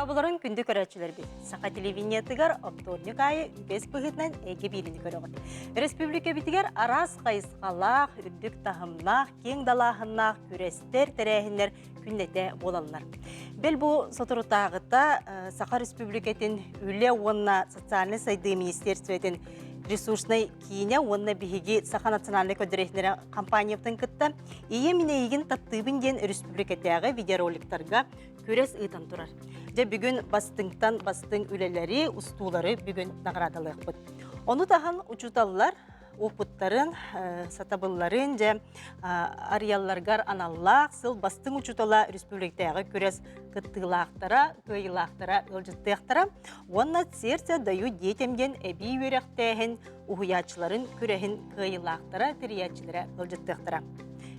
Сағабыларын күнді көрәтшілер бет. Сақа телевинетігер обторник айы үбес бұғытнан әге беліні көріғыд. Республика бітігер арас қайысқалақ, үрдік тағымнақ, кең далағыннақ, күрестер, тәрәхінлер күннете болалар. Бел бұл сотырутағыта Сақа Республикатын үлі онына социальный сайды министерстветін ресурсной кийне онна биһиги Саха национальный көдөрехнере компанияптан кытта ие минейгин таптыбын ден республикатагы видеороликтарга көрес ыйтан турар. Же бүгүн бастыңтан бастың үлелери, устуулары бүгүн наградалык бут. Ону тахан учуталлар опыттарын, сатабылларын же ариялларгар аналлах сыл бастың учутала республикатагы көрес кыттылактара, кыйлактара, ылжыттыктара, онна сердце даю детемден эби үйректехин, ухуячыларын күрехин кыйлактара, тириячилere ылжыттыктара.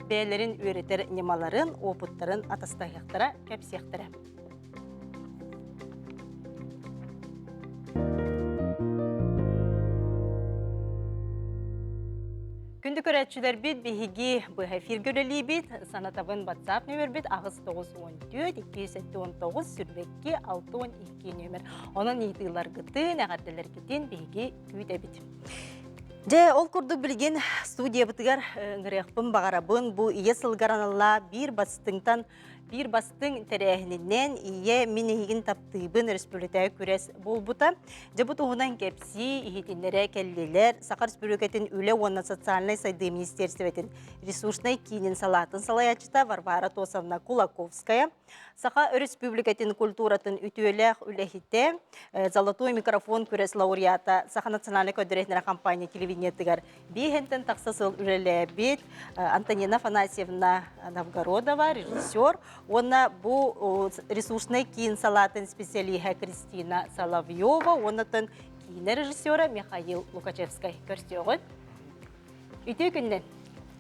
Бәлерин үйретер немаларын, опыттарын атастаяқтара, кәпсияқтара. Күнді көрәтшілер бит, бігігі бұға фиргөлелі бит, санатабын WhatsApp нөмір бит, ағыз 914-219 сүрбекке 612 нөмір. Оның етігілар күтін, әғаттылар күтін, бігігі күйді бит. Же ол күрді білген студия бұтығар ғырықпын бағарабын, бұл ие сылғараналла bir bastың тәрәхінінен ие минегін таптыбын республикатағы көрес бол бұта. Жабыт оғынан кепси, ихетінлері кәллелер, Сақа Республикатын үлі онна социальный сайды министерстветін ресурсной кейінен салатын салаячыта Варвара Тосовна Кулаковская. Сақа Республикатын культуратын үтуелек үләхетті золотой микрофон көрес лауреата Сақа национальный көдіретнері компания телевидениетігер бейхентен тақсасыл үлелі бет Антонина Фанасьевна Новгородова, режиссер. Онна бұл ресурсный кейін салатын специалиха Кристина Соловьева, оннатын кейін режиссера Михаил Лукачевскай көрсетеғын. Үте күннен?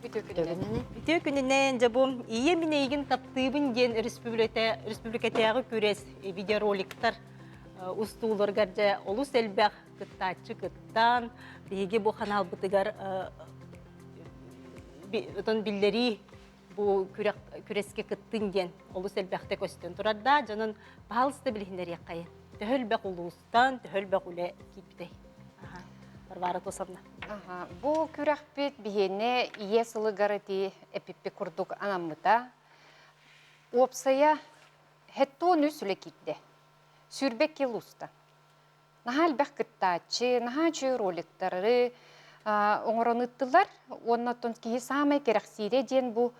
Үте күннен жабым ие минейгін таптыбын ген республикатағы көрес видеороликтар устууларгар же олус әлбәқ кыттачы кыттан, бейге бұл қанал бұтығар биллери bu küreske kıttingen olus elbette köstün turada canın pahalısta bilhinler yakayı. Töhölbek ulustan, töhölbek ule gitbey. Varvara Tosovna. Bu kürekbet bihene iye sılı garati epipi kurduk anamıta. Opsaya hetto nüsüle gitti. Sürbek yılusta. Naha elbek kıttaçı, naha çöy roliktarı oңоронытылар. Onnaton kihi samay kereksire den bu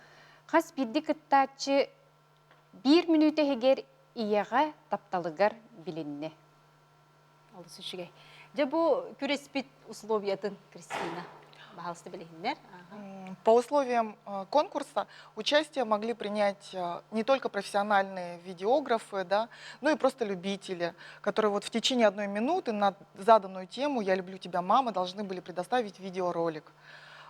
Қас бидді кыттачы 1 минуты егер ияға тапталығар білінне. Олысы үшігей. Же бұл күреспит условиятын, Кристина, бағалысты білігіндер? По условиям конкурса участие могли принять не только профессиональные видеографы, да, но и просто любители, которые вот в течение 1 минуты на заданную тему «Я люблю тебя, мама» должны были предоставить видеоролик.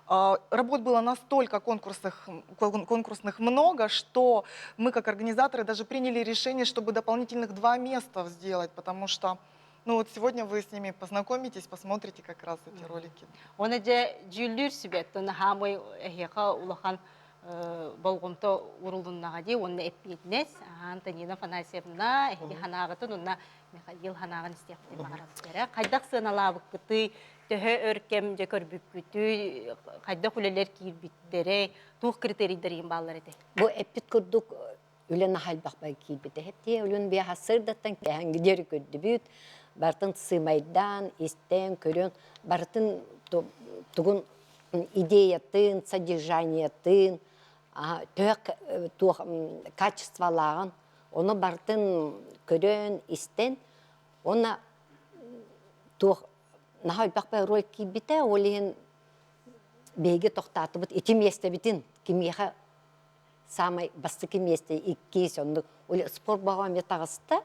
Работ было настолько конкурсных много, что мы как организаторы даже приняли решение, чтобы дополнительных 2 места сделать, потому что вот сегодня вы с ними познакомитесь, посмотрите как раз эти ролики. Он же жүлдер сүбет, он хамой эхеха улахан болгомто урулуннага ди, он эппетнес, Антонина Фанасьевна, эхи ханагатын, он Михаил ханаган истепти мағарастера. Қайдақ сыналабық күті, төһө өркем же көрбүк күтү кайда хүлелер кийбиттери тух критерийдерин баллар эте. Бу эпит курдук үлен халбакбай кийбите хетти үлен бия хасырдаттан кәһәнги дер көддүбүт бартын сымайдан истен көрөн бартын тугун идеятын содержаниятын тух качестволагын оны бартын көрөн истен оны тух Нахай бақпай роль кибите, олиен беге тоқтаты бұд, итим есте бітін, кимеха самай басты ким есте иккейс, онды спорт бағам етағысты,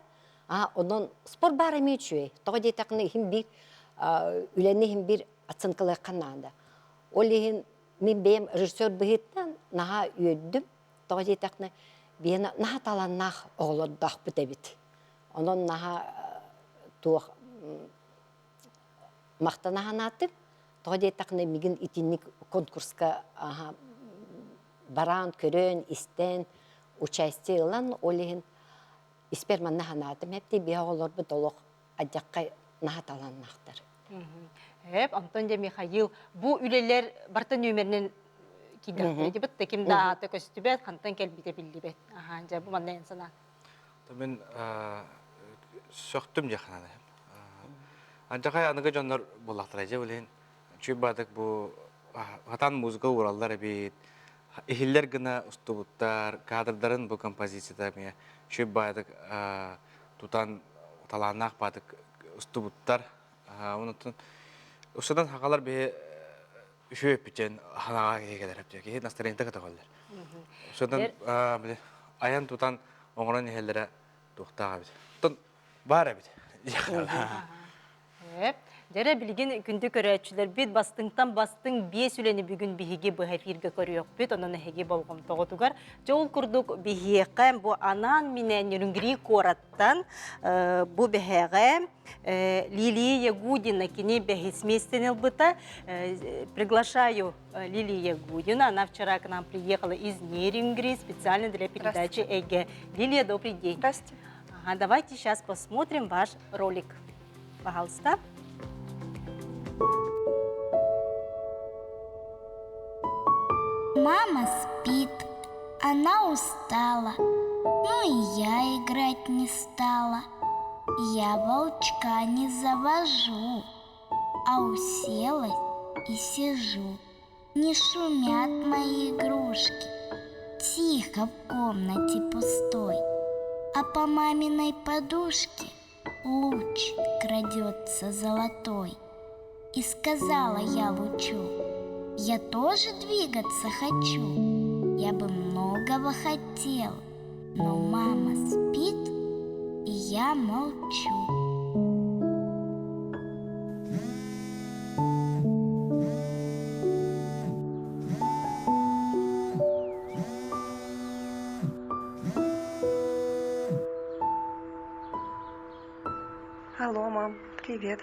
онын спорт бар әме үшуе, тоғы дейтақыны хим бір, үләне хим бір ацынқылы қанады. Олиен мен бейім режиссер бұғыттан наға өйдім, тоғы дейтақыны бейіні наға талан нақ оғылырдақ бұд әбіт. Онын наға туық мақтанағанатып, тоғыдай тақны меген итинник конкурска баран, көрін, истен, участие ұлан, олеген испер манна ханатым хепти бия олор бу толох аджакка нахат аланнахтар. Hep Антон де Михаил bu ülelер бартын өмернен кидәп дибет теким да төкөстүбет хантан келбите биллибет. Аха, жа бу маннан сана. Мен сөктүм жахана. Анжакай аныга жоннор булактыра же билен. Чүбадык бу хатан музыка ураллар бит. Эхиллер гына устубуттар, кадрдарын бу композицияда ме чүбадык тутан таланак бадык устубуттар. Онутун усадан хакалар бе шөп бичен ханага келер деп. Настроение каталар. Усадан аян тутан оңрон эхиллере тухтага бит. Тон бар бит. Hep Дәрә билген күнді көрәтчілер бит бастыңтан бастың бие сүлені бүгін бихиге бұл эфирге көріөк бит, онын әхеге болғым тоғытуғар. Жол күрдік бихиеқем бұл анан менен нүрінгірі кораттан бұл бихеғем Лилия Ягудина кини бихисместенел быта. Приглашаю Лилию Ягудину. Она вчера к нам приехала из Нерюнгри специально для передачи ЭГ. Лилия, добрый день. Здравствуйте. Ага, давайте сейчас посмотрим ваш ролик. Пожалуйста. Мама спит, она устала, ну и я играть не стала. Я волчка не завожу, а уселась и сижу. Не шумят мои игрушки, тихо в комнате пустой, а по маминой подушке луч крадется золотой. И сказала я лучу: я тоже двигаться хочу. Я бы многого хотел, но мама спит, и я молчу. Алло, мам, привет.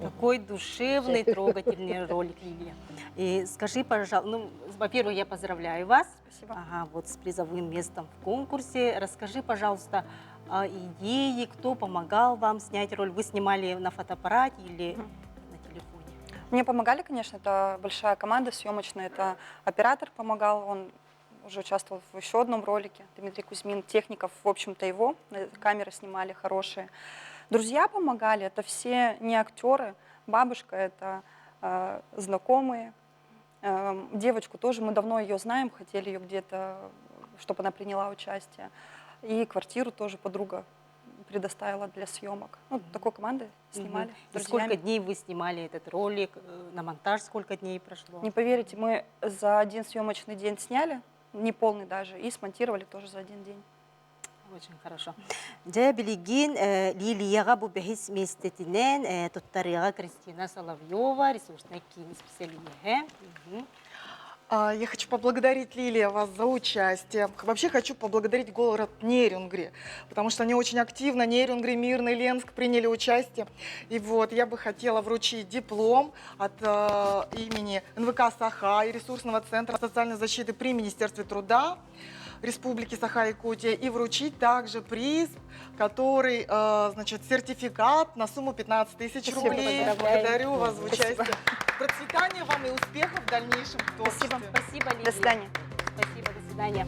Такой душевный, трогательный ролик, Лилия. И скажи, пожалуйста, ну, во-первых, я поздравляю вас. Спасибо. Ага, вот с призовым местом в конкурсе. Расскажи, пожалуйста, о идее, кто помогал вам снять роль. Вы снимали на фотоаппарате или на телефоне? Мне помогали, конечно, это большая команда съемочная, это оператор помогал, он уже участвовал в еще одном ролике, Дмитрий Кузьмин, техников, в общем-то, его, камеры снимали хорошие. Друзья помогали, это все не актеры, бабушка это знакомые, девочку тоже, мы давно ее знаем, хотели ее где-то, чтобы она приняла участие, и квартиру тоже подруга предоставила для съемок. Ну, такой командой снимали. И сколько дней вы снимали этот ролик, на монтаж сколько дней прошло? Не поверите, мы за один съемочный день сняли, не полный даже, и смонтировали тоже за один день. Очень хорошо. Жа билигин Лилияга бу бехис местетинен туттарыга Кристина Соловьева, ресурсная киноспециалист. Я хочу поблагодарить, Лилия, вас за участие. Вообще хочу поблагодарить город Нерюнгри, потому что они очень активно, Нерюнгри, Мирный, Ленск приняли участие. И вот я бы хотела вручить диплом от имени НВК Саха и ресурсного центра социальной защиты при Министерстве труда Республики Саха-Якутия и вручить также приз, который, значит, сертификат на сумму 15 тысяч рублей. Благодарю вас за участие. Процветания вам и успехов в дальнейшем в творчестве. Спасибо, Лилия. До свидания. Спасибо, до свидания.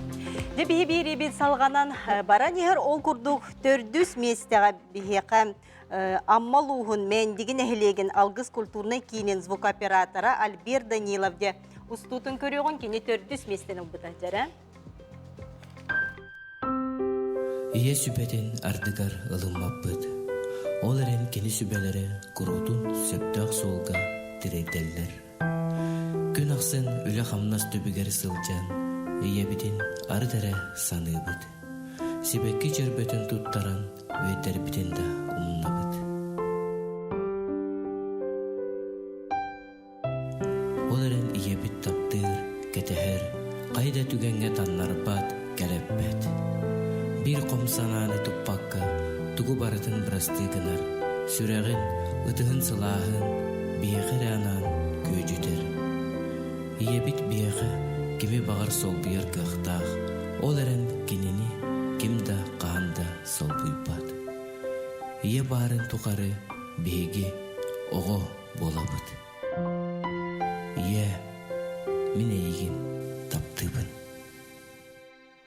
Деби бирибит салганан баранихер ол курдук төрдүс местега бихекам аммалугун мен деген эхлеген алгыс культурный кинен звукоператора Альбер Данилов де устутун көрөгөн кини төрдүс местенин бутажара. Ие сүбетен ардыгар ылынмаппыт. Ол эрен кени сүбелері курутун сөптөк солга тирейделлер. Күн аксын үле хамнас төбігер сылжан, ие битин ардары саныбыт. Себекки жербетен туттаран, өйдер битин да умнабыт. Ол эрен ие бит таптыр, кетехер, кайда түгенге таннарбат, келеппет. Bir komsanаны туппакка, тугу барытын брастыгынар, сүрәгін, ытығын сылағын, бияқыр анан көжүтер. Ие бит бияқы, кеме бағар сол бұйыр қықтақ, ол әрін кенені ким да қағанда сол бұйбат. Ие барын тұқары беге оғы болабыд. Ие, мен ейгін таптыбын.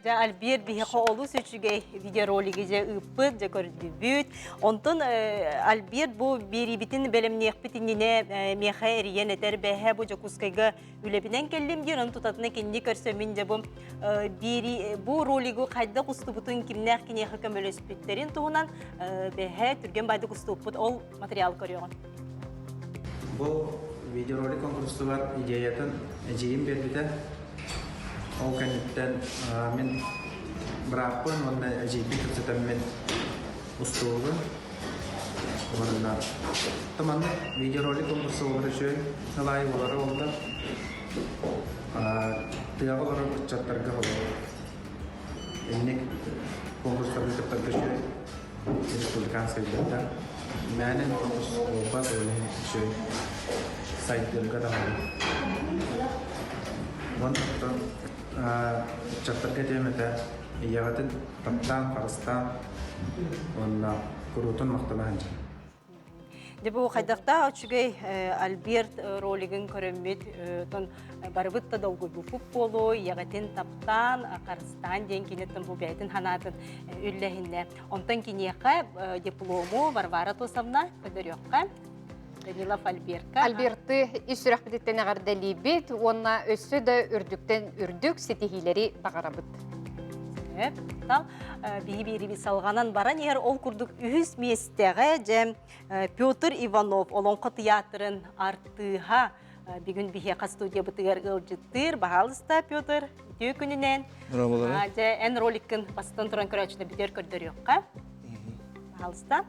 Ja Альберт бихе олу сөчүгей видеоролиги же ыппыт же көрдүбүт. Онтон Альберт бу берибитин белемнехпитинине меха эриен этер бэхэ бу жокускайга үлебинен келлим дир он тутатына кинди көрсөмүн же бу бери бу ролигу кайда кустубутун кимнех кинеха көмөлөспүттерин туунан бэхэ түрген байды куступпут ол материал көрөгөн. Бұл видеоролик конкурсы бар идеятын жейін бербеді. Ол кәнеттен мен бірақпын, онда жейбін күрсетім мен ұстуылы. Орында. Таманды видеоролик конкурсы олар үшін сылай олары олда. Тыяғы олары күртчаттарға олар. Еннек конкурстарды күрттарды үшін республикан сөйлерді. Мәнін конкурс олбас олар үшін сайттарға да олар. Онда чаттарға теметі ияғатын таптан, қарыстан, онда құрутын мақталаған жа. Дебу хайдақта очугей Альберт ролигин көрөммит тон барбытта долгу буфуп болу, ягатын таптан, қарыстан ден кинеттен бу бәйтін ханатын үлләхинне. Онтан кинеқа диплому Варвара Тосовна көдөрөкка. Данилов Альбертка. Альберты исүрәк бедеттен ағардали бет, онна өссі да үрдіктен үрдік сетихилері бағарабыд. Тал биби салганан баран егер ол курдук үһүс местеге же Петр Иванов олонко театрын артыга бүгүн бихе студия бытыгар ылжыттыр баалыста Петр төкүнүнен же эн роликин бастан туран көрөчүнө битер көрдөрөкка баалыста.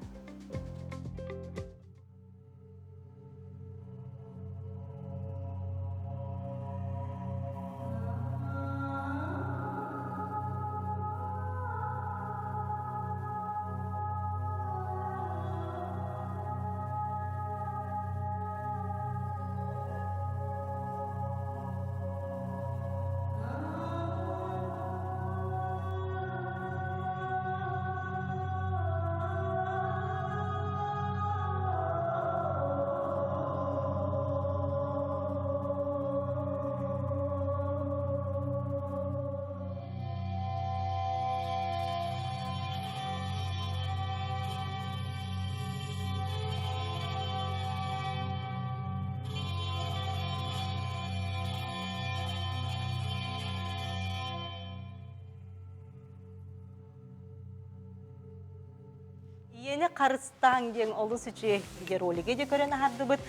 Yeni Karıstan gen olu süçü bir roliге de көрөн ахардыбыт.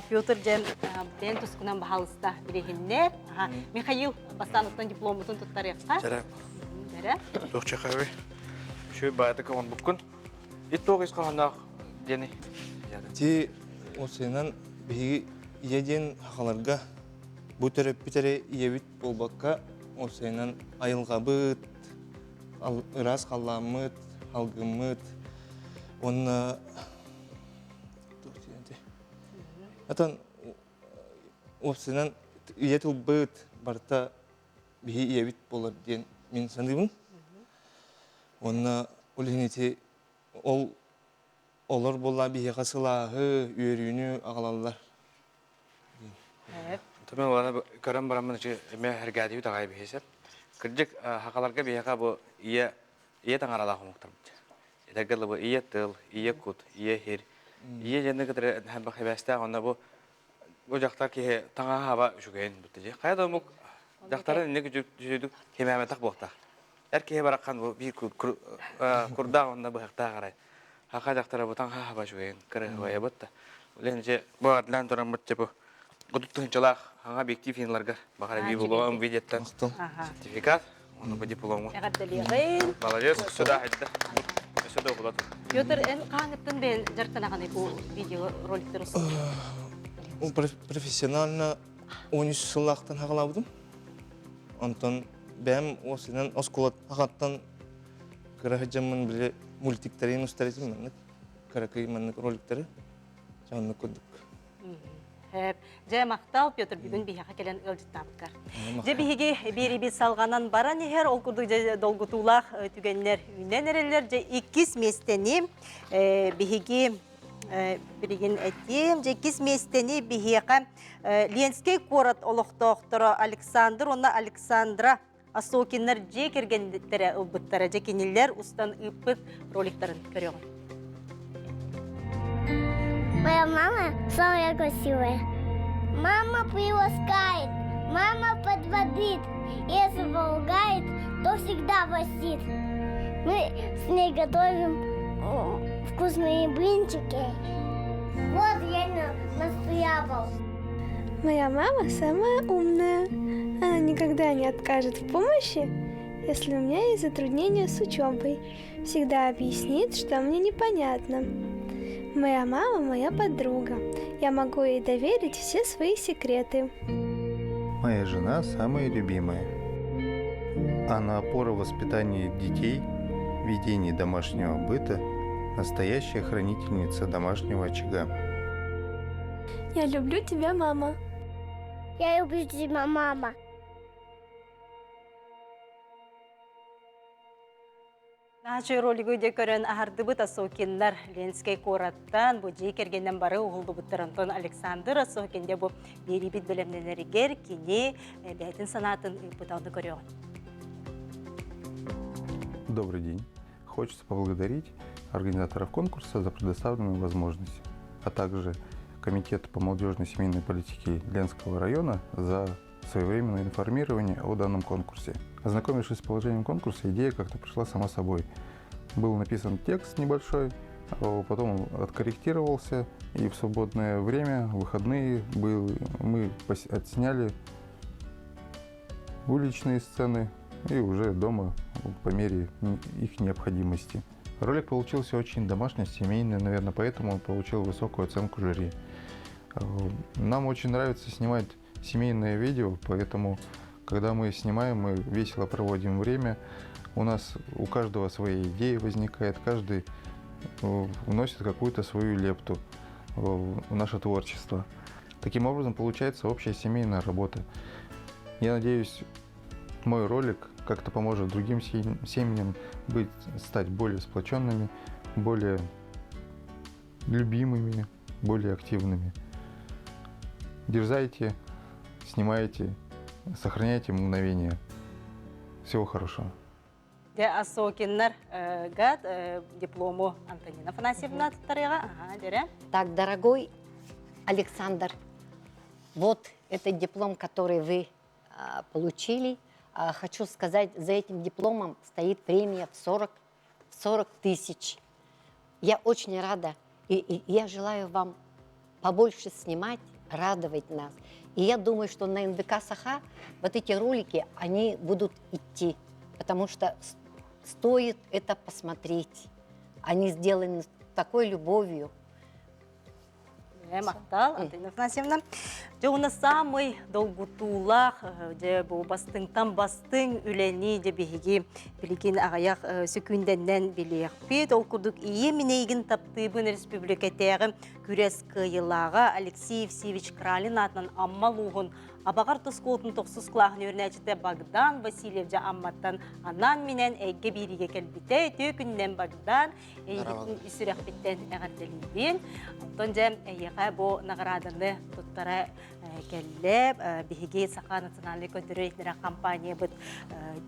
Петр жен бен тускунан баалыста биреһинне. Михаил Бастановтан дипломутун туттарыкка. Жарап. Жара. Тохчакабы. Şu bayda kalan bukun. İttoğuz kalanaq deni. Ти осынан биги иеден хакаларга бу төрөп битере иебит болбакка осынан айылгабыт, ырас калламыт, алгымыт. Онна Атан осынан иетил быт барта биги иебит болар ден мен сандыбын. Онна улинити ол олар болла бие касылағы, үйрүйіні ағалалар. Tabii ona körüm baramın için me hergadi bir tagay bihesep. Kırcık hakalarga bihaga bu iyi tangarala kumuktam. Edergele bu iyi tıl, iyi kut, iyi her. İyi cennet kadar hem bak hebeste onda bu ocaklar ki tanga hava şu gün bitici. Kayda muk ocakların ne küçük düşürdük kemame tak bokta. Erkeğe bırakan bu bir kurda onda bu hekta garay. Haka ocaklara bu tanga hava şu gün kırı havaya battı. Lence bu adlan duran bıtçı bu. Gudutun çalak hanga bekti finlarga bakara bir bulan videodan sertifikat onu bu diplomu. Ягатталыгын. Молодец, сюда хадда. Сюда куда? Петр эн каңыттын бен жартанаганы бу видео роликтер усу. Профессионально 13 сыллақтан хақалабыдым. Онтон бәм осынан осколат хақаттан кырахаджамын біле мультиктерин устаритим мәнік. Каракай мәнік роликтері. Жанны көндік. Же мақтал Петр бүгін бияға келен ылжыттапкар. Же биһиги бириби салганан бара нехер ол курдук же долгутулах түгеннер үнен эрелер же 2 местени биһиги биригин этим же 2 местени биһига Ленский город олохтоохторо Александр онна Александра Асокиннер же кергендеттер ылбыттара же кинилер устан ыппыт роликтарын көрөм. Моя мама самая красивая. Мама приласкает, мама подводит. Если поругает, то всегда простит. Мы с ней готовим вкусные блинчики. Вот я настояла. Моя мама самая умная. Она никогда не откажет в помощи, если у меня есть затруднения с учебой. Всегда объяснит, что мне непонятно. Моя мама моя подруга. Я могу ей доверить все свои секреты. Моя жена самая любимая. Она опора в воспитании детей, ведении домашнего быта, настоящая хранительница домашнего очага. Я люблю тебя, мама. Я люблю тебя, мама. Начай ролигі де көрін ағардыбыт Асокиннар Ленский кораттан бұ жей кергеннен бары ұғылдыбыттыр Антон Александр Асокинде бұ берибит білімненергер кене бәйтін санатын ұйпытауды көріған. Добрый день. Хочется поблагодарить организаторов конкурса за предоставленную возможность, а также Комитет по молодежной и семейной политике Ленского района за своевременное информирование о данном конкурсе. Ознакомившись с положением конкурса, идея как-то пришла сама собой. Был написан текст небольшой, потом он откорректировался, и в свободное время, в выходные, мы отсняли уличные сцены и уже дома по мере их необходимости. Ролик получился очень домашний, семейный, наверное, поэтому он получил высокую оценку жюри. Нам очень нравится снимать семейное видео, поэтому, когда мы снимаем, мы весело проводим время. У каждого свои идеи возникает, каждый вносит какую-то свою лепту в наше творчество. Таким образом, получается общая семейная работа. Я надеюсь, мой ролик как-то поможет другим семьям стать более сплоченными, более любимыми, более активными. Дерзайте, снимайте, сохраняйте мгновения. Всего хорошего. Асокиннар гад диплому Антонина Афанасьевна Тарега. Так, дорогой Александр, вот этот диплом, который вы получили. Хочу сказать, за этим дипломом стоит премия в 40 тысяч. Я очень рада, и я желаю вам побольше снимать, радовать нас. И я думаю, что на НВК Саха вот эти ролики, они будут идти, потому что стоит это посмотреть. Они сделаны с такой любовью. Мақтал, Антонина Афанасьевна. Жоғына самый долгутулақ, бұл бастыңтан бастың үләні де бейге білген ағаяқ сөкінденнен білеяқ бет. Ол күрдік ие мінейгін таптыбын республикатағы күрес қиылаға Алексей Евсеевич Кралин атынан аммал уғын Абағар тұсколтын тоқсыз қылағын өрнәчіті Богдан Васильев жа амматтан анан менен әйге береге кәлбіті төкіннен Богдан әйгетін үсірек біттен әғарделейбен. Антон жа әйеға бұл нағырадыны тұттара кәлләп, бігеге Сақа национальный көндірі компания бұд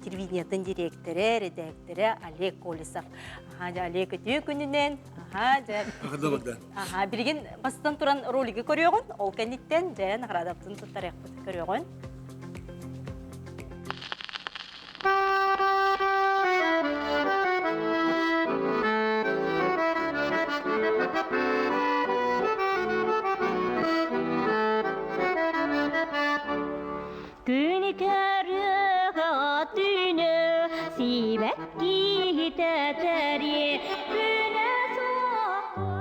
телевидениятын директоры, редакторы Олег Колесов. Олег төкінінен, білген бастан тұран ролигі көріғын, ол кәнеттен жа нағырадаптың тұттара көріғын. Күні көріға түні сибәк кететәрі күні соққа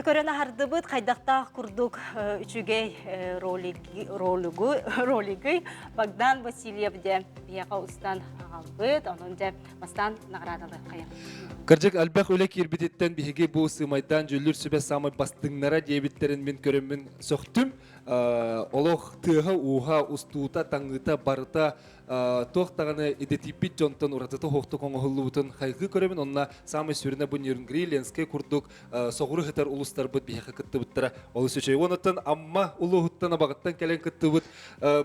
көрөн ахардыбыт хайдактаах курдук үчүгей ролиги Богдан Васильев де бияка устан агалбыт, онун же мастан наградалы каян. Кыржык албах өлек ирбитеттен биһиги бу сымайдан жүлүр сүбе самай бастыңнара дебиттерин мен көрөмүн сөктүм. Олох тыга уха устута таңыта барыта тохтаганы идетипит жонтон уратыты хохту коңохуллубутун хайгы көрөмүн. Онна самай сүрүнө бу Нюрнгри ленске курдук согуру хытар улустар бут биһиги кыттыбыттара. Ол сөчөй онотон амма улуһуттан абагаттан келен кыттыбыт.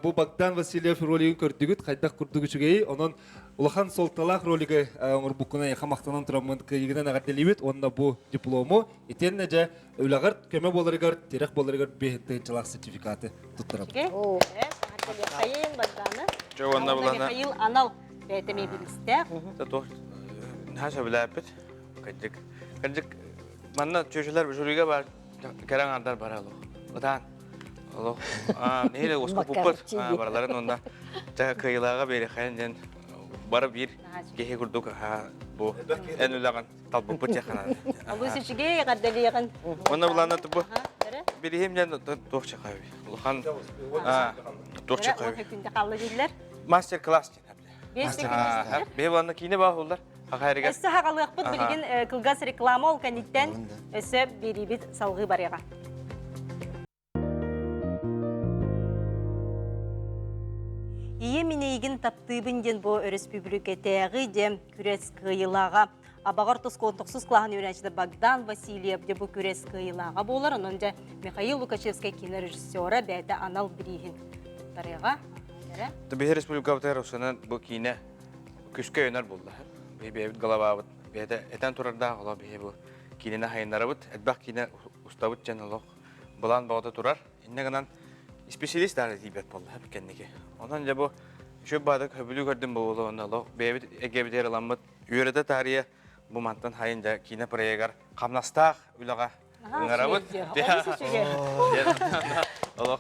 Бу Богдан Васильев ролигин көрдүгүт хайдак курдук үчүгей онон улахан солталак ролиги оңорбукуна хамактанан турамын кыйгынан агаделибит. Онна бу диплому итенне же өлөгөр көмө болорыгар терек болорыгар бехтенчилак сертификаты туттурат. Кайын Богданы. Жауанна булана. Михаил анал бетеме билисте. Тото наша билапет. Кадик манна чөчөлөр жүрүгө бар. Керең андар баралы. Одан. Алло. Неле оскоп пуппут. Бараларын онда. Жага кыйлага бери хайын барып бир кеhe курдук бу эн улаган талпуппут жакана. Бу сүчүгей гадделияган. Онна булана тупу. Бирихим жан тохчакай. Улхан тохчакай. Мастер-класс жинап. Бебанна кине бахулдар. Хакайрыга. Өссө хагалыакпыт билген кылгас реклама ол каниттен өссө берибит салгы барыга. Ие минейгин таптыбын ден бу республикатеги де күрес кыйлага абагар тосконтоксуз клахан үйренчиде Богдан Васильев де бу күрес кыйлага болар. Онон же Михаил Лукашевский кинорежиссера бәді анал бірігін тарыға. Бейі республикабытар осынан бу кине күшке өнер болды. Бейбет голова бәді этен турарда ола бейі бу кинені хайынлары бұд. Әдбақ кине ұстабыт жан олық бұлан бағыда турар. Иннегінен специалист дары дейбет болды кәннеге. Ondan önce bu şu badık höbülü gördüm bu oğlu ondan. Beybi egebideri alamıt. Üyerede tarihe bu mantan hayınca kine preyegar. Kamnastağ ülağa ıngarabıt. Allah.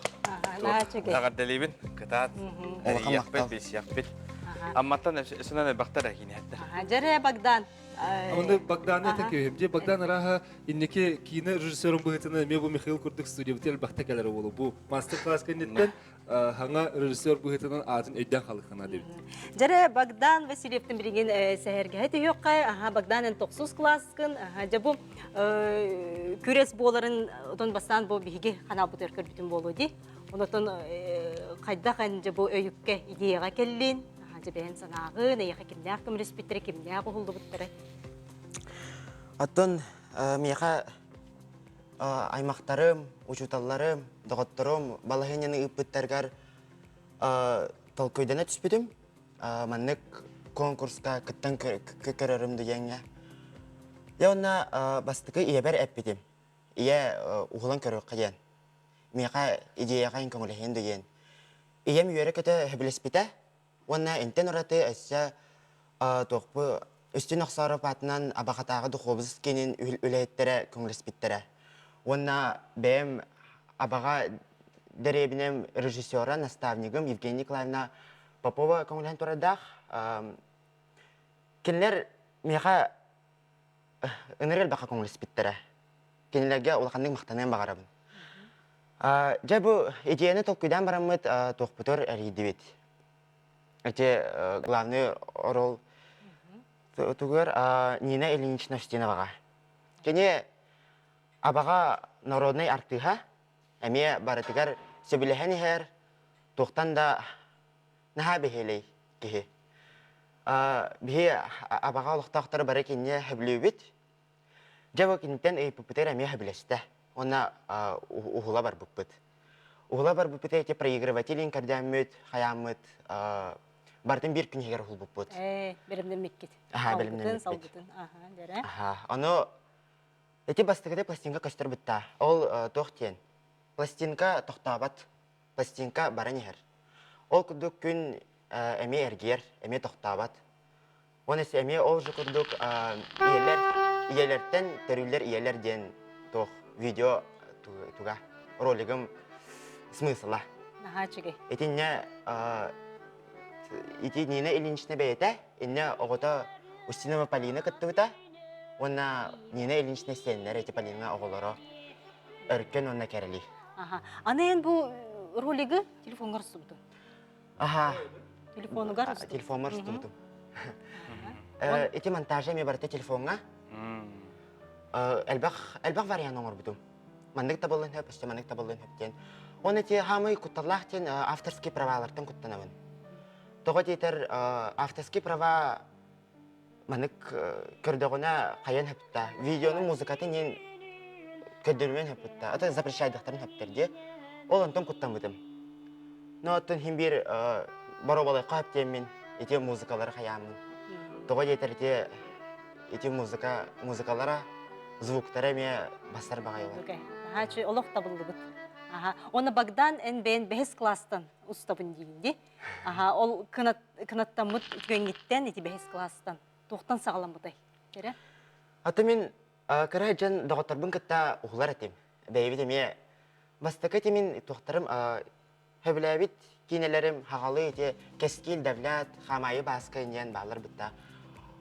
Nagat delibin. Kıtat. Yakbet biz yakbet. Ammattan esinen baktar da kine hatta. Jere Bogdan. Onda Bogdan ne takıyor? Je Bogdan araha inneki kine rejissörün bıhtına me bu Mikhail kurduk stüdyo bitel bakta keler oldu. Bu master class kendinden hanga rejissör bıhtının adın ödden halıkına dedi. Jere Bogdan Vasilyev'ten bilgen seherge hadi yok kay. Aha Bogdan'ın 9 klaskın. Aha bu küres boların odan bastan bu bihige kanal buter kır bütün bolu di. Ondan kayda kanca bu öyükke ideyaga kellin. Ben sanağı ne yakimler kim respitre kimler bu huldu butere. Атын меха аймактарым, учуталларым, докторым, балахеняны ыппыттаргар толкойдана түспүдүм. Маннык конкурска кыттан көрөрүм дегенге. Я онна бастыкы иебер эппидим. Ие ухулан көрөк каян. Меха идеяга инкөңөлөһөн деген. Ием үйөрө көтө хөбүлеспите. Онна интен ораты эссе тоқпы үстін ақсары патынан абақатағы дұқобыз кенін үләйттері көңіліспеттері. Онна бәйім абаға дәребінем режиссера, наставнигім Евгения Николаевна Попова көңілен тұрадақ. Кенілер меға үнірел бақа көңіліспеттері. Кенілерге олақандың мақтанын бағарабын. Жа бұл идеяны толкуйдан барамыд тоқпытыр әрейді бет. Это главный роль тугер Нина Ильинична Устиновага. Кене абага народный артыга, эме барытыгар сөбілеген хер, тоқтан да наха бехелей кеhe. Бихе абага олықтақтары бары кене хөблеу бит. Жабы кенеттен өйпіпітер әме хөблесті. Она уғыла бар бұппыт. Уғыла бар бұппыт әйте проигрывателин кардиаммет, хаяммет, бартын бір күн егер ұл бұппыт. Білімден меккет. Білімден меккет. Оны әйте бастығыда пластинка көстір бұтта. Ол тоқтен. Пластинка тоқтабат, пластинка барын егер. Ол күрдік күн әме әргер, әме тоқтабат. Оны әме ол жы күрдік иелерден, төрілер иелерден тоқ видео туға ролигім смысла. Этинне Нина Ильинична бейте, инне оғыта Устинова Полина кыттыбыта, онна Нина Ильинична сенлер эти Полина оғылары өркен онна кәрели. Аха. Анен бу ролиги телефонга рустубду. Аха, Телефонуга рустубду. телефонга рустубдум. Эти монтажы ме барыта телефонга. Элбах вариант оңор бутум. Мандык табылын хөп, өстө мандык табылын хөптен. Оны те хамы куттарлахтен авторский правалардан куттанабын. Тога тейтер авторский права мандык көрдөгүнө кайын хөптө. Видеонун музыкатын ен көдөрмөн хөптө. Ата запрещайдыктарын хөптерде. Ол онтон куттан бутум. Но оттон химбир боробалай каптен мен эти музыкалары каямын. Тога тейтер те эти музыкалара звуктары ме бастар багайлар. Окей. Хачы олох табылды бут. Аха. Оны Богдан энбен 5 класстан устабын дигинди. Аха, ол кынаттамыт үткөнгиттен эти 5 класстан. Тоқтан сағалам бұтай. Кере? Аты мен кірі жан доғыттарбын кітта ұғылар әтем. Бәйбет еме бастықы темен тоқтарым хөбіләбет кейнелерім хағалы ете кескел дәвләт хамайы басқы инен бағылар бұтта.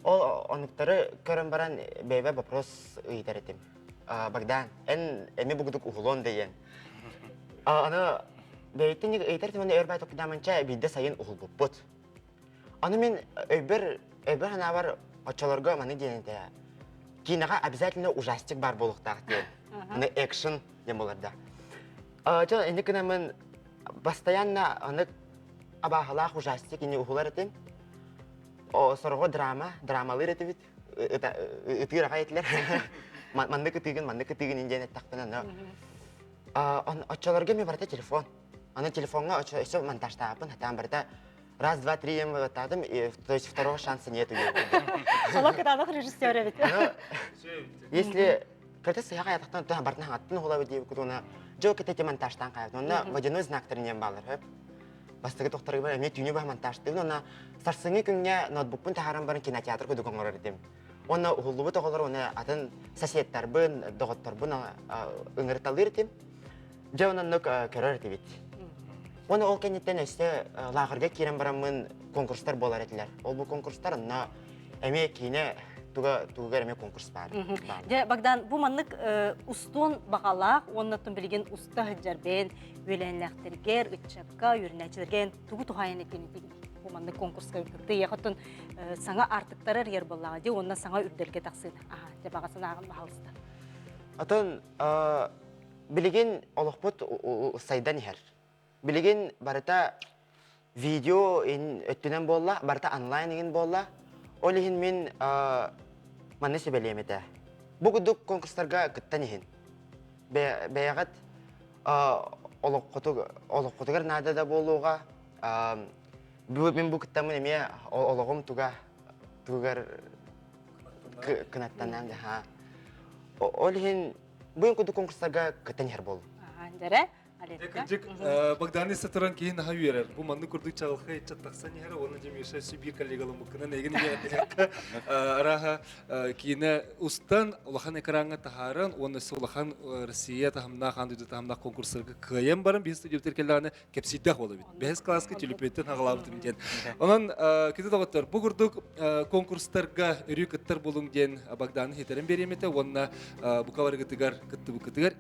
Ол онықтары көрім баран бәйбе вопрос ұйдар әтем. Богдан, әме бұғыдық ұғылон дейен. Аны бәйттен ұйдар әтем, өрбай тоқыдамынша бейді сайын ұғыл бұппыт. Аны мен өйбір хана бар очаларга маны дейінде. Кейінаға обязательно ужастик бар болуқтақ дейін. Аны экшн дем боларда. Жол, әнді күні мен постоянно аны абағылақ ужастик ені ұғылар әтем. Сұрғы драмалыр әті бит. Үтігіраға етілер. Манды күтігін инден әттақпен. Очаларга мен барда телефон. Аны телефонға өсі монтажтағапын. Хатан барда раз, два, три ем ватадым, то есть второго шанса нету. Олақ кытанық режиссер бит. Если когда сыяға ятақтан туған бартынан аттын ғолабы дейбі күтуына жау кететі монтажтан қайып. Онна водяной знактарынен балыр. Бастығы тоқтары бар, әме түйіне бар монтажды. Онна сарсыңы күнге ноутбукпын тағаран барын кинотеатр көді қоңырыр едім. Онна ұғылыбы тоғылыр, оны атын сосеттарбын, доғыттарбын ұңырталыр едім. Жау онын көрір едім. Оны ол кәнеттен өсті лағырға керен барамын конкурстар болар әділер. Ол бұл конкурстар, но әме кейіне туғығар әме конкурс бар. Богдан, бұл маннық ұстон бағалақ, оннаттың білген ұста жарбен, өләнләқтергер, үтчапқа, үрінәчілерген туғы тұғайын екені деген. Бұл маннық конкурсқа үрдікті. Еқаттың саңа артықтарыр ер болаға де, онна саңа үрдерге тақсыды. Жабағасын ағын бағалысты. Атын білген олықпыт сайдан ер. Білген барыта видео өттінен болла, барыта онлайн еген болла. Ол еген мен маны сөбелейм еті. Бұғыдық конкурстарға күттен еген. Бәяғат олыққытығыр нады да болуға. Мен бұл күттемін еме олығым тұғыр күнаттан әмді. Ол еген бұйын күдік конкурстарға күттен ер болу. Дәрі? Дек Богдан сатыран кейін наға үйерер. Бұл манны күрдік чағылға етчаттақсан егер, оны демеша сүйбір коллегалым бұқынан еген егер араға кейіні ұстан ұлақан экранға тахаран, оны ұлақан Россия тахамна, қандыды тахамна конкурсырға қайын барын, біз студиоптер келдіғаны кепсейдақ болы бет. Бәз класқа телепеттен ағылабытым ден. Онан кеті дағыттар, бұл күрдік конкурстарға үрі күттар болуң ден Богданның хетерін береметі, онына бұқавары күттігар,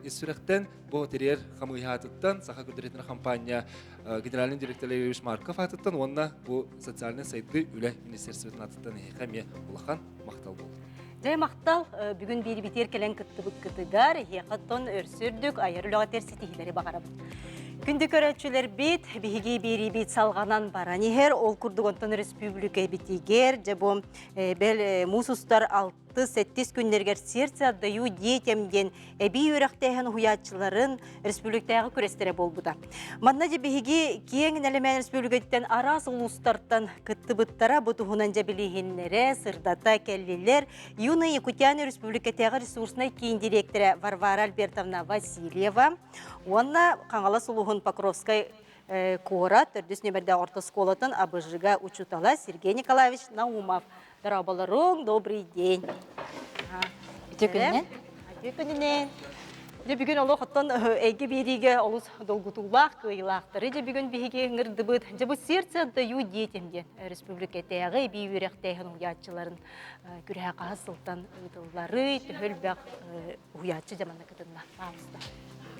есіріқтен бұл терер қамығығаты саха күдіретіні компания генеральный директор Левиш Марков атыттан, онна бұл социальный сайды үлі министерстветін атыттан еқаме ұлақан мақтал болды. Жай мақтал, бүгін бері бітер келен күттігар, еқаттон өрсірдік, айыр үліға терсетігілері бағарабын. Күнді көрәтшілер бет, бейге бері бет салғанан баран егер, ол күрдігонтан республика бетегер, жабым бәл мұсыстар 6-7 күндергер сердце отдаю детям ден әбей өріқтәйін хуятчыларын республикатағы көрестері болбуда. Манна же бейге кең әлемен республикаттен арас ұлыстартан күтті бұттара бұтығынан жабілігенлері, сырдата кәллелер, Юна Якутяны республикатағы ресурсына кейін директоры Варвара Альбертовна Васильева, онна қаңала сұлуғын Покровскай Кора, түрдіс нөмірді орта сколатын абыжыға учутала Сергей Николаевич Наумов. Дарабаларың, добрый день. Күнінен? Күнінен. Бүгін олы құттан әйгі береге олыс долгутулақ, кыйлақтары. Бүгін бейге ғырды бұд. Бұл сердце отдаю детемден. Республикатағы бей өректәйін ұятчыларын күрәға сылтан ұйдылары, түхіл бәқ ұятчы жаманды күтінна.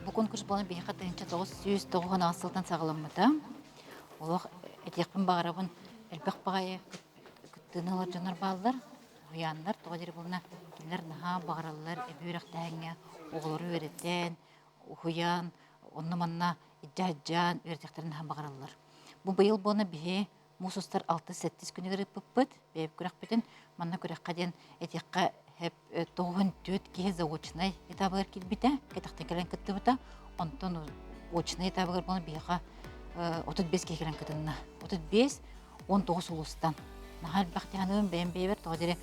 Бу конкурс болан бейха тыынча 909 асылдан сағыламыда. Олық әтекпін бағарабын әлбәқ бағайы күттіналар жанар балдар, ұяндар, тоғадері болына келер наға бағаралар, әбі тәңе, оғылары өреттен, ұян, онны манна иджа-иджан өреттектерін наға бағаралар. Бу бейіл болына бейе мұсыстар 6-7 күні көріп бұппыт, бейіп көрек бітін, манна көрек қаден әтекқа hep tohun tüt ki zavuçnay etabar kilbite ketaqten kelen kitbita onton uçnay etabar bunu biha 35 kelen kitna 35 19 ulustan nahal baxtiyanın ben beber tadire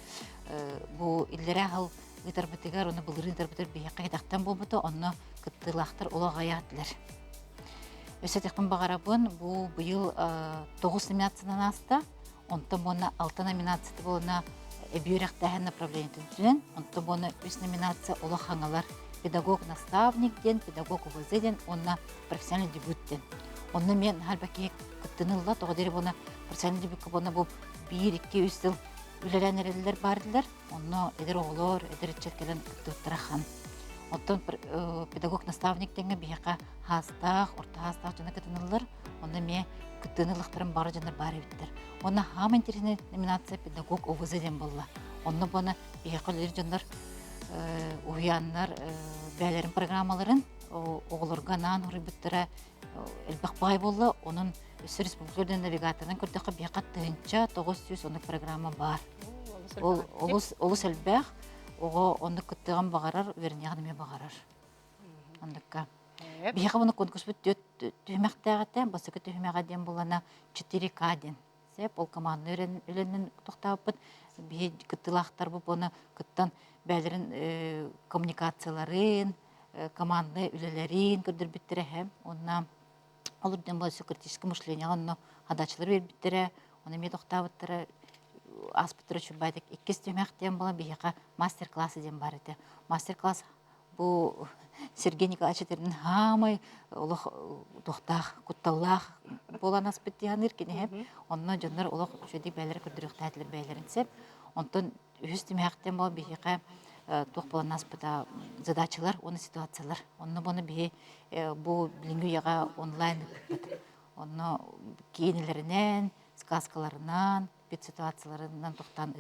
bu illere hal gitarbitigar onu bulur interpreter biha ketaqten bulbuta onu kittilaqtar ulagayatlar Ösetekten bagarabın bu yıl 9 nominatsiyadan astı onton buna 6 nominatsiya bolna Эбюрях тәһән направление төнтүнен, онто боны үс номинация олы хаңалар педагог-наставник ден, педагог-увазы ден, онна профессиональный дебют ден. Онны мен халбаки кыттынылла, тоғадері боны профессиональный дебютка боны бұл 1-2 үсіл үлелән әрелілер бардылар, онны әдір оғылар, әдір четкелен кыттыттырахан. Онтон педагог-наставник денге бияқа хастақ, орта хастақ жана кыттынылар, онны мен кыттынылықтарын бары жанар бары биттер. Онна хам интересный номинация педагог овызы ден болла. Онна боны бияқылер жанар уяннар бәлерін программаларын оғылырға нан ұры біттірі әлбәқ бай болла. Оның өсі республикалардың навигаторынан көрдіқі бияқа тыынча 900 онық программа бар. Олыс әлбәқ оғы онық күттіған бағарар, вернеғанымен бағарар. Ондыққа. Бияқа бұны конкурс бұт түймәқтәғаттен, басықы түймәғаден болана 4К ден. Ол командны өленін тоқтап бұд, бейі күттілақтар бұп, оны күттан бәлерін коммуникацияларын, командны үлелерін көрдір біттірі әм. Онна олырден бұл секретическі мышления, оны адачылар бер біттірі, оны ме тоқтап бұттыры, ас бұттыры үшін байдық. 2 түймәқтен болан бейіға мастер-классы ден бар еді. Мастер-класс бұл Сергей Николаевичтердің хамай олық тоқтақ, құтталлақ болан аспеттіған еркені. Онына жонлар олық жөдік бәлері көрдірік тәтілер бәлерін сеп. Онтан үсті мәқтен бол бейіға тоқ болан аспетта задачалар, оны ситуациялар. Онына бұны бей бұл лингвияға онлайн өппет. Оны кейінілерінен, сказкаларынан, бет ситуацияларынан тоқтан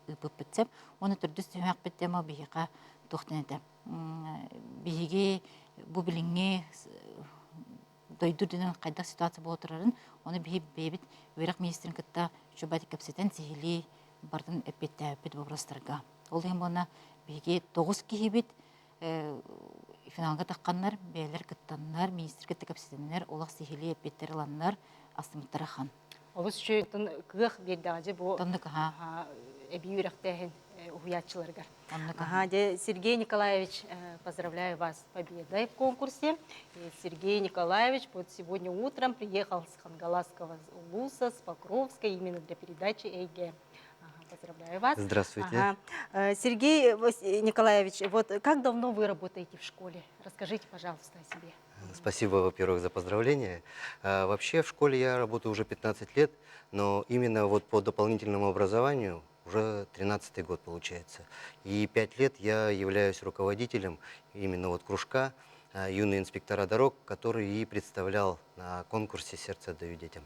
өппет сеп. Оны түрдісті мәқпеттен бол бейіға тоқтан еті. Бейге бұл біліңе дойдырдың қайдақ ситуация бұл отырарын, оны бейбіт өйрақ министрін күтті шөбәді көпсетен зейілі бардың өппетті өппет вопростарға. Ол ең бұна бейге 9 кейбіт финалға таққанлар, бәйлер күттанлар, министр күтті көпсетенлер, олақ зейілі өппеттері ланлар астымыттары қан. Олыс шөйттің қық берді бұл әбей өйрақтағын уятчыларга. Сергей Николаевич, поздравляю вас с победой в конкурсе. Сергей Николаевич вот сегодня утром приехал с Хангаласского улуса, с Покровска, именно для передачи ЭГ. Поздравляю вас. Здравствуйте. Сергей Николаевич, вот как давно вы работаете в школе? Расскажите, пожалуйста, о себе. Спасибо, во-первых, за поздравления. Вообще в школе я работаю уже 15 лет, но именно вот по дополнительному образованию уже 13-й год получается. И 5 лет я являюсь руководителем именно вот кружка «Юные инспектора дорог», который и представлял на конкурсе «Сердце отдаю детям».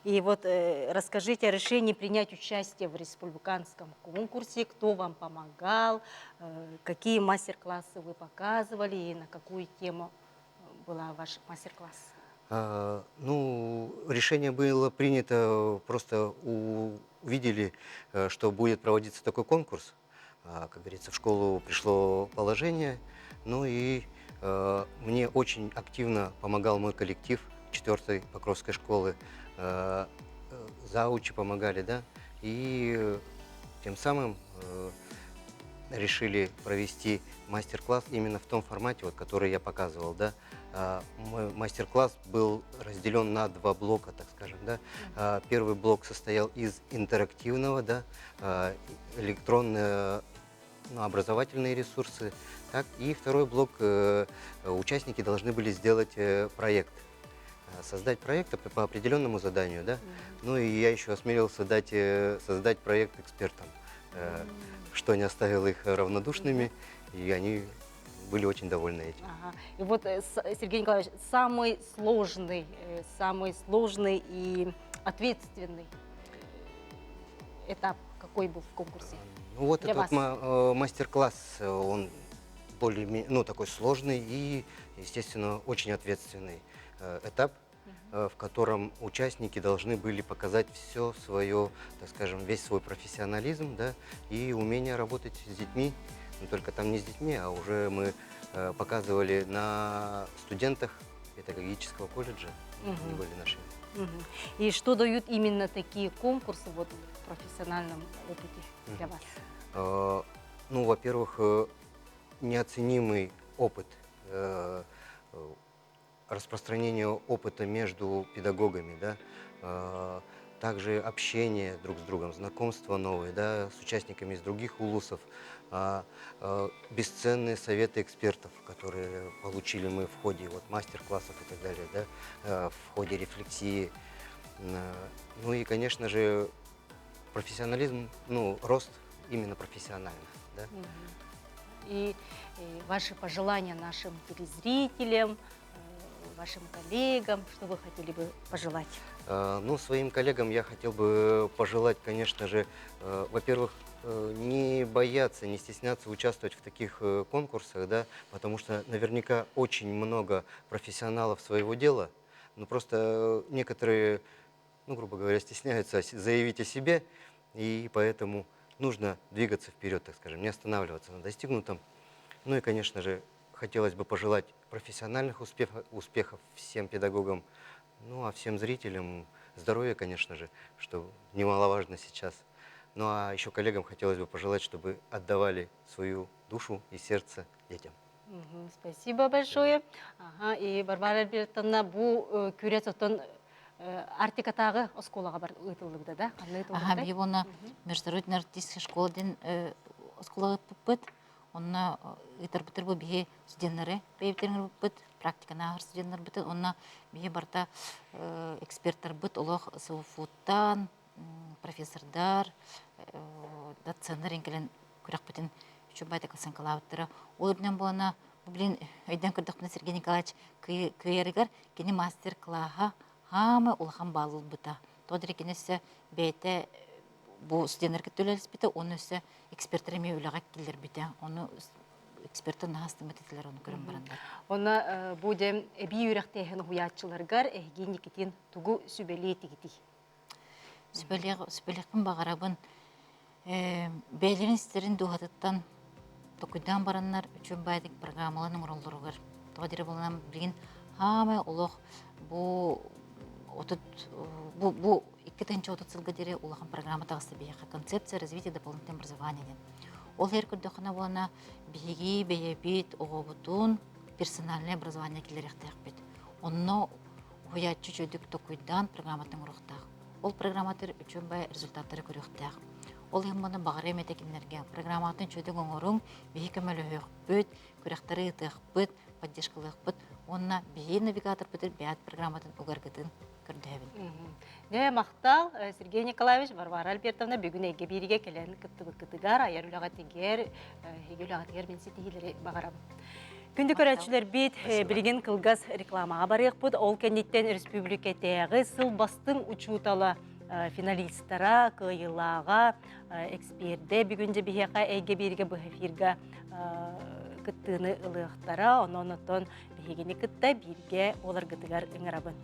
И вот расскажите о решении принять участие в республиканском конкурсе, кто вам помогал, какие мастер-классы вы показывали и на какую тему была ваш мастер-класс? Ну, решение было принято, просто увидели, что будет проводиться такой конкурс. Как говорится, в школу пришло положение, ну и мне очень активно помогал мой коллектив 4-й Покровской школы. Заучи помогали, да, и тем самым решили провести мастер-класс именно в том формате, вот, который я показывал, да. Мой мастер-класс был разделен на 2 блока, так скажем, да. Первый блок состоял из интерактивного, да, электронные, образовательные ресурсы, так, и второй блок участники должны были сделать проект, создать проект по определенному заданию, да. Ну и я еще осмелился создать проект экспертам, что не оставило их равнодушными, и они были очень довольны этим. Ага. И вот, Сергей Николаевич, самый сложный и ответственный этап какой был в конкурсе? Ну вот для этот вас? мастер-класс, он более, ну, такой сложный и, естественно, очень ответственный этап, в котором участники должны были показать все свое, так скажем, весь свой профессионализм, да, и умение работать с детьми. Но только там не с детьми, а уже мы показывали на студентах педагогического колледжа. Они были нашими. И что дают именно такие конкурсы вот, в профессиональном опыте для вас? Ну, во-первых, неоценимый опыт, распространение опыта между педагогами, да, также общение друг с другом, знакомства новые, да, с участниками из других улусов, бесценные советы экспертов, которые получили мы в ходе вот, мастер-классов и так далее, да, в ходе рефлексии. Ну и, конечно же, профессионализм, ну, рост именно профессионально. Да? И ваши пожелания нашим телезрителям, вашим коллегам, что вы хотели бы пожелать? Ну, своим коллегам я хотел бы пожелать, конечно же, во-первых, не бояться, не стесняться участвовать в таких конкурсах, да, потому что наверняка очень много профессионалов своего дела, но просто некоторые, ну, грубо говоря, стесняются заявить о себе, и поэтому нужно двигаться вперед, так скажем, не останавливаться на достигнутом. Ну и, конечно же, хотелось бы пожелать профессиональных успехов всем педагогам, ну а всем зрителям здоровья, конечно же, что немаловажно сейчас. Ну а еще коллегам хотелось бы пожелать, чтобы отдавали свою душу и сердце детям. Спасибо большое. Ага, и Варвара Альбертовна, бу күрес отон артикатағы осколаға бар ұйтылыгда, да? Ага, бе оны международный артистский школаден осколаға бұппыт. Онна итар бітір бұл бе студенттері бейбітеріңір бұппыт, практиканы ағыр студенттер бұппыт. Онна бе барда эксперттер бұт, олық сауфуттан, профессордар, доценттер енкелен күрек бітін үші байды қылсын қылауыттыры. Ол өбінен болына, бұл өйден күрдік бұны Сергей Николаевич күйерігер, кені мастер-клаға хамы улахан балыл бұта. Тодыр екенесі бәйті бұл студенттер көттөлеліс біті, оны өсі эксперттері өліға келдер біті. Оны эксперттер нағастың бітетілер, оны көрім барандар. Оны бұдем әбей үйректейін хуятчыларғар әйген екетін тұғу сүбелей тегеті. Сүбелекпін бағарабын бәйлерін істерін дұғатыттан тоқыдан барандар үшін байдық программалының ұрылдырығыр. Тоғадері болынан білген хамы олық бұл 2-отут сылға дере улахан программа тағысы бейеқі концепция развития дополнительного образования. Ол ер күрдіқына болына бейгі, бейебет, оғобутун персональное образование келер яқтайық бет. Онно хуятчы жөдік тоқуйдан программатын ұрықтақ. Ол программатыр үшін бай результаттары көріқтақ. Ол ембаны бағыр еметекінлерге программатын жөдік оңырың бейі көмелі өйіқ бүт, көріқтары ұтық бүт, поддержкалық бүт. Онна бейі навигатор бітір бәйт программатын ұғарғытын көрдәбін. Не мақтал, Сергей Николаевич, Варвара Альбертовна бүгін әйге береге кәләні күттігар, айар үліға тегер, әйге үліға тегер мен сетігілері бағарам. Күнді көрәтшілер бет білген қылғас рекламаға барық бұд, ол кәнеттен республика тәғі сыл бастың ұчуталы финалистара, қойылаға, эксперді бүгінде бейеға әйге береге бұл эфирға күттіні ұлықтара, оны-онытын бейгені күтті берге олар күттігар үңірабын.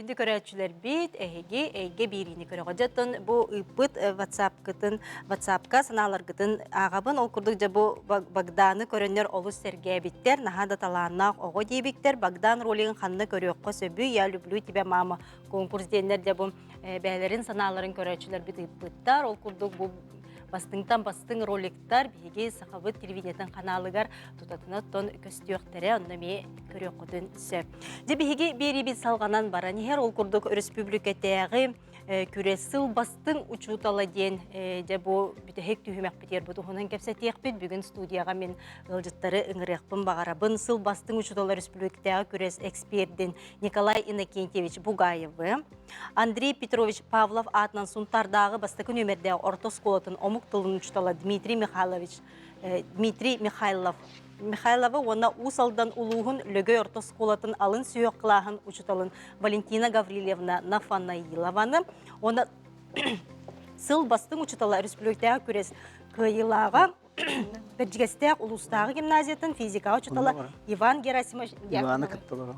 Күнді көрәтшілер бейт, әйге бейріне көріға жаттын, бұл ұйпыт ватсапқа саналар күтін ағабын, ол күрдік жа бұл Багданы көрінер олы сәрге біттер, нахада таланнақ оғы дейбіктер, Багдан ролиғын қанны көріққа сөбі, я люблю тебе, мама, конкурс дейінер де бұл бәлерін саналарын көрәтшілер біт ұйпыттар, ол күрдік бұл бастың роликтар биге сахабыт телевидениятын каналыгар тутатына тон көстүөктөрө онноме көрөкөтүн сө. Же биге берибит салганан бара нихер ол курдук республикатагы күресил бастың учутала ден же бу бүтехек түймәк битер бу тухунан кепсетиякпит бүгүн студияга мен ылжыттары ыңырыякпын багарабын сыл бастың учутала республикатагы күрес экспертин Николай Иннокентьевич Бугаевы, Андрей Петрович Павлов атынан сунтардагы бастыкы нөмердегі орто сколатын омук тылын учутала Дмитрий Михайловы, оны усалдан улуғын лөгөй орто сколатын алын сүйек қылағын учуталын Валентина Гаврилевна Нафанаилованы, оны сыл бастың учутала республикатагы күрес кыйылаға Бердигестек улустагы гимназиятын физика учутала Иван Герасимович Ивана Катталова.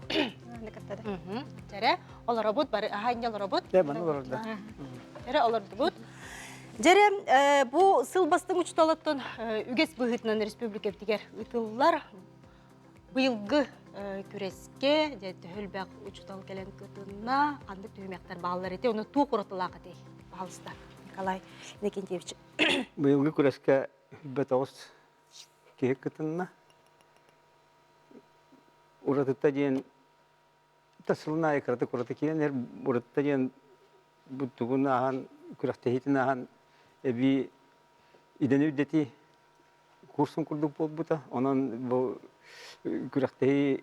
Жаре, ол робот бар, хайнел робот. Жаре, ол робот. Жаре, бу сыл бастың учуталаттан үгес быгытынан республика битигер ытыллар быйылгы күреске, төхөлбәк учутал келен кытына, кандык түймәктер балалар ете, оны туу куротылага дей. Балыста, Николай Иннокентьевич. Быйылгы күреске бетоғыз кеек кытына. Уратытта дейін тасылына айқыраты құраты кейленер, уратытта дейін бұттығын аған, күрақтехетін аған әбі идені үддеті курсын күрдік бол бұта. Онан бұл күрақтехи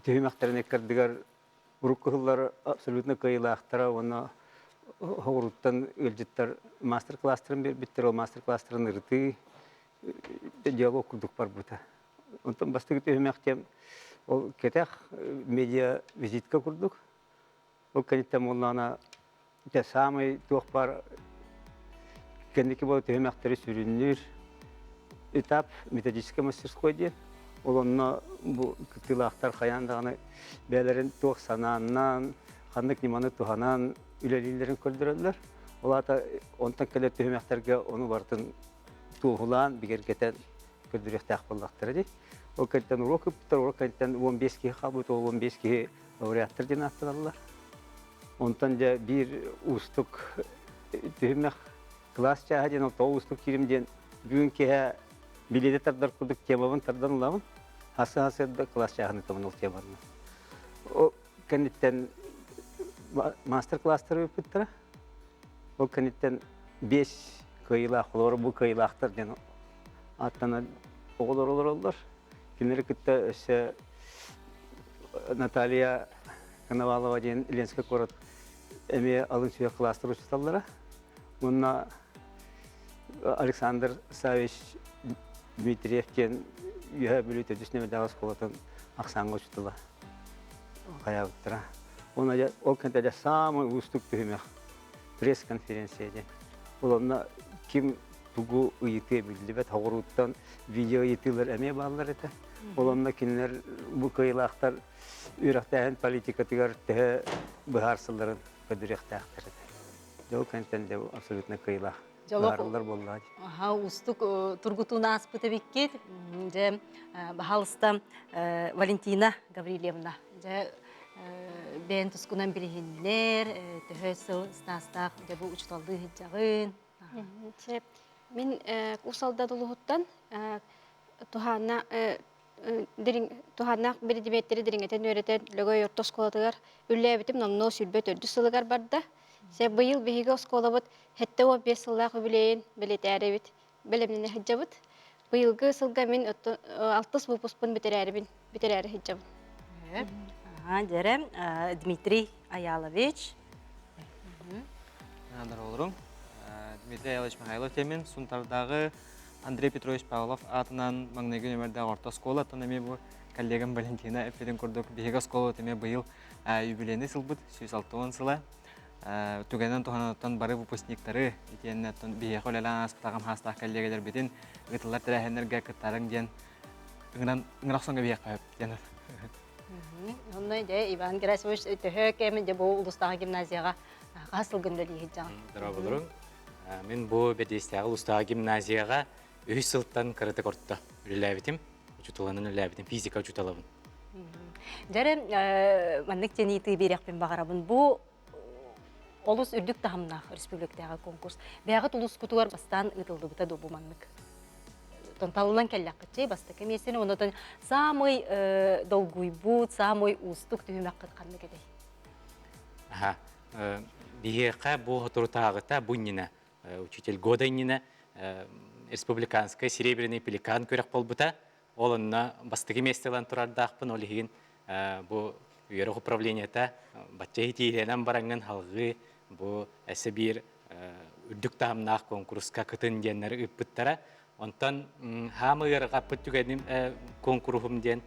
түймәқтерін әккардығар ұрық қығылар абсолютно қайылақтара, оны Хоруттан өлжеттер мастер-кластерын биттер, ол мастер-кластерын ырты диалог күрдік бар бұта. Онтан бастығы түймәқтем ол кетек медиа визитка күрдік. Ол кәнеттен олана самый туақ бар кәндекі бол түймәқтері сүрінер этап методический мастерской ден. Ол онына бұл күттілақтар қаяндағаны бәлерін туақ сананынан, қандық неманы туғанан үлелейлерін көрдірілдер. Олата онтан кәлер түймәқтерге оны бартын туғылан, бігергетен көрдіректі ақпылдақтыры дей. Ол кәнттен урок өптір, ол кәнттен 15 кеге қалбыт, ол 15 кеге лауреаттыр ден аттыралар. Онтан да бір ұстық түймәқ класс чаға ден, ол ұстық керімден бүгін кеге билеті тардар күрдік темабын тардан ұламын. Хасы класс чағыны тамын ол темабын. Ол кәнттен мастер-класстар өпіттірі. Ол кәнеттен 5 кайылақ олар, бұл кайылақтар ден аттана оғылар олар. Кенері күтті өсі Наталья Коновалова ден Ленская корот әме алын сүйек кластар ұшысталдары. Мұнна Александр Савич Дмитриев кен үйе бүліті дүснемедағы сколатын ақсанға ұшытылы қаяғыттыра. Ол кәнтәде самый ұстық түймек пресс-конференцияде. Оларына кім тугу ұйыты білді бәт, ғұруттан видео етілер әме балылар еті. Оларына кенлер бұл қайылақтар үйрақтағын политикатығар тәе бұғарсыларын көдіректақтар еті. Ол кәнтәнде абсолютно қайылақ бұғарылар болды. Ұстық тұрғытуына аспыты беккет, бағалыста Валентина Гаврилевна. Бен тұскынан білігіндер, төхөсіл стастақ бұл ұчталды жағын. Мен ұсалдан ұлығыттан тұханақ бір дебеттері діріңетен өретен лөгөй орта сколатығар үлі әбітім намно сүлбет өрді сылығар барды. Бұйыл бейгі сколабыт хетті о 5 сылдағы білейін білет әрі біт, білімнені хеджабыт. Бұйылғы сылға мен 6 бұпыспын бітер әрі хеджабыт. Дәрі Дмитрий Аялович. Олырың. Дмитрий Аялович Михайлов темен, сұнтардағы Андрей Петрович Павлов атынан маңнегі нөмірді орта скола, атынан бұл коллегам Валентина әптерін көрдік. Бейгі скола теме бұйыл юбилейні сылбыт, 160 сыла. Түгенен тұғанаттан бары выпускниктары, етеннен бейгі қолайлан аспытағым хастақ коллегалар бетін, ғытылар тәрәхенлерге кыттарың ден, ыңырақ соңға бейгі қойып денір. Ондай Иван Герасимович төхө кемін де бұл ұлыстағы гимназияға қасыл күнділі ехеджаған. Дұра болырың. Мен бұл бәдестіғі ұлыстағы гимназияға 3 сылттан қырыты қорытты. Үліләбетім, ұчутыланын үліләбетім, физика ұчуталабын. Жәрі, мәнік тені иті берекпен бағарабын. Бұл олус үрдүк тахамнах республиктага конкурс. Бягы тулус кутугар бастан ытылды бута добуманнык. Тонталынан келлакчы баста кемесин онотон самый долгуйбут, самый устук түһүмәк кытканны кедей. Ага. Биһиэхэ бу хотурутаагыта буннина учитель года иннина республиканская серебряный пеликан көрөк болбута. Олонна бастыгы местелан турардаахпын олигин бу үйөрөк управлениета батча хитиленен баранган халгы бу эсе бир үрдүк таамнаах конкурска кытын диеннер ыппыттара. Онтан хамыгырга пыттүгеним конкурсум ден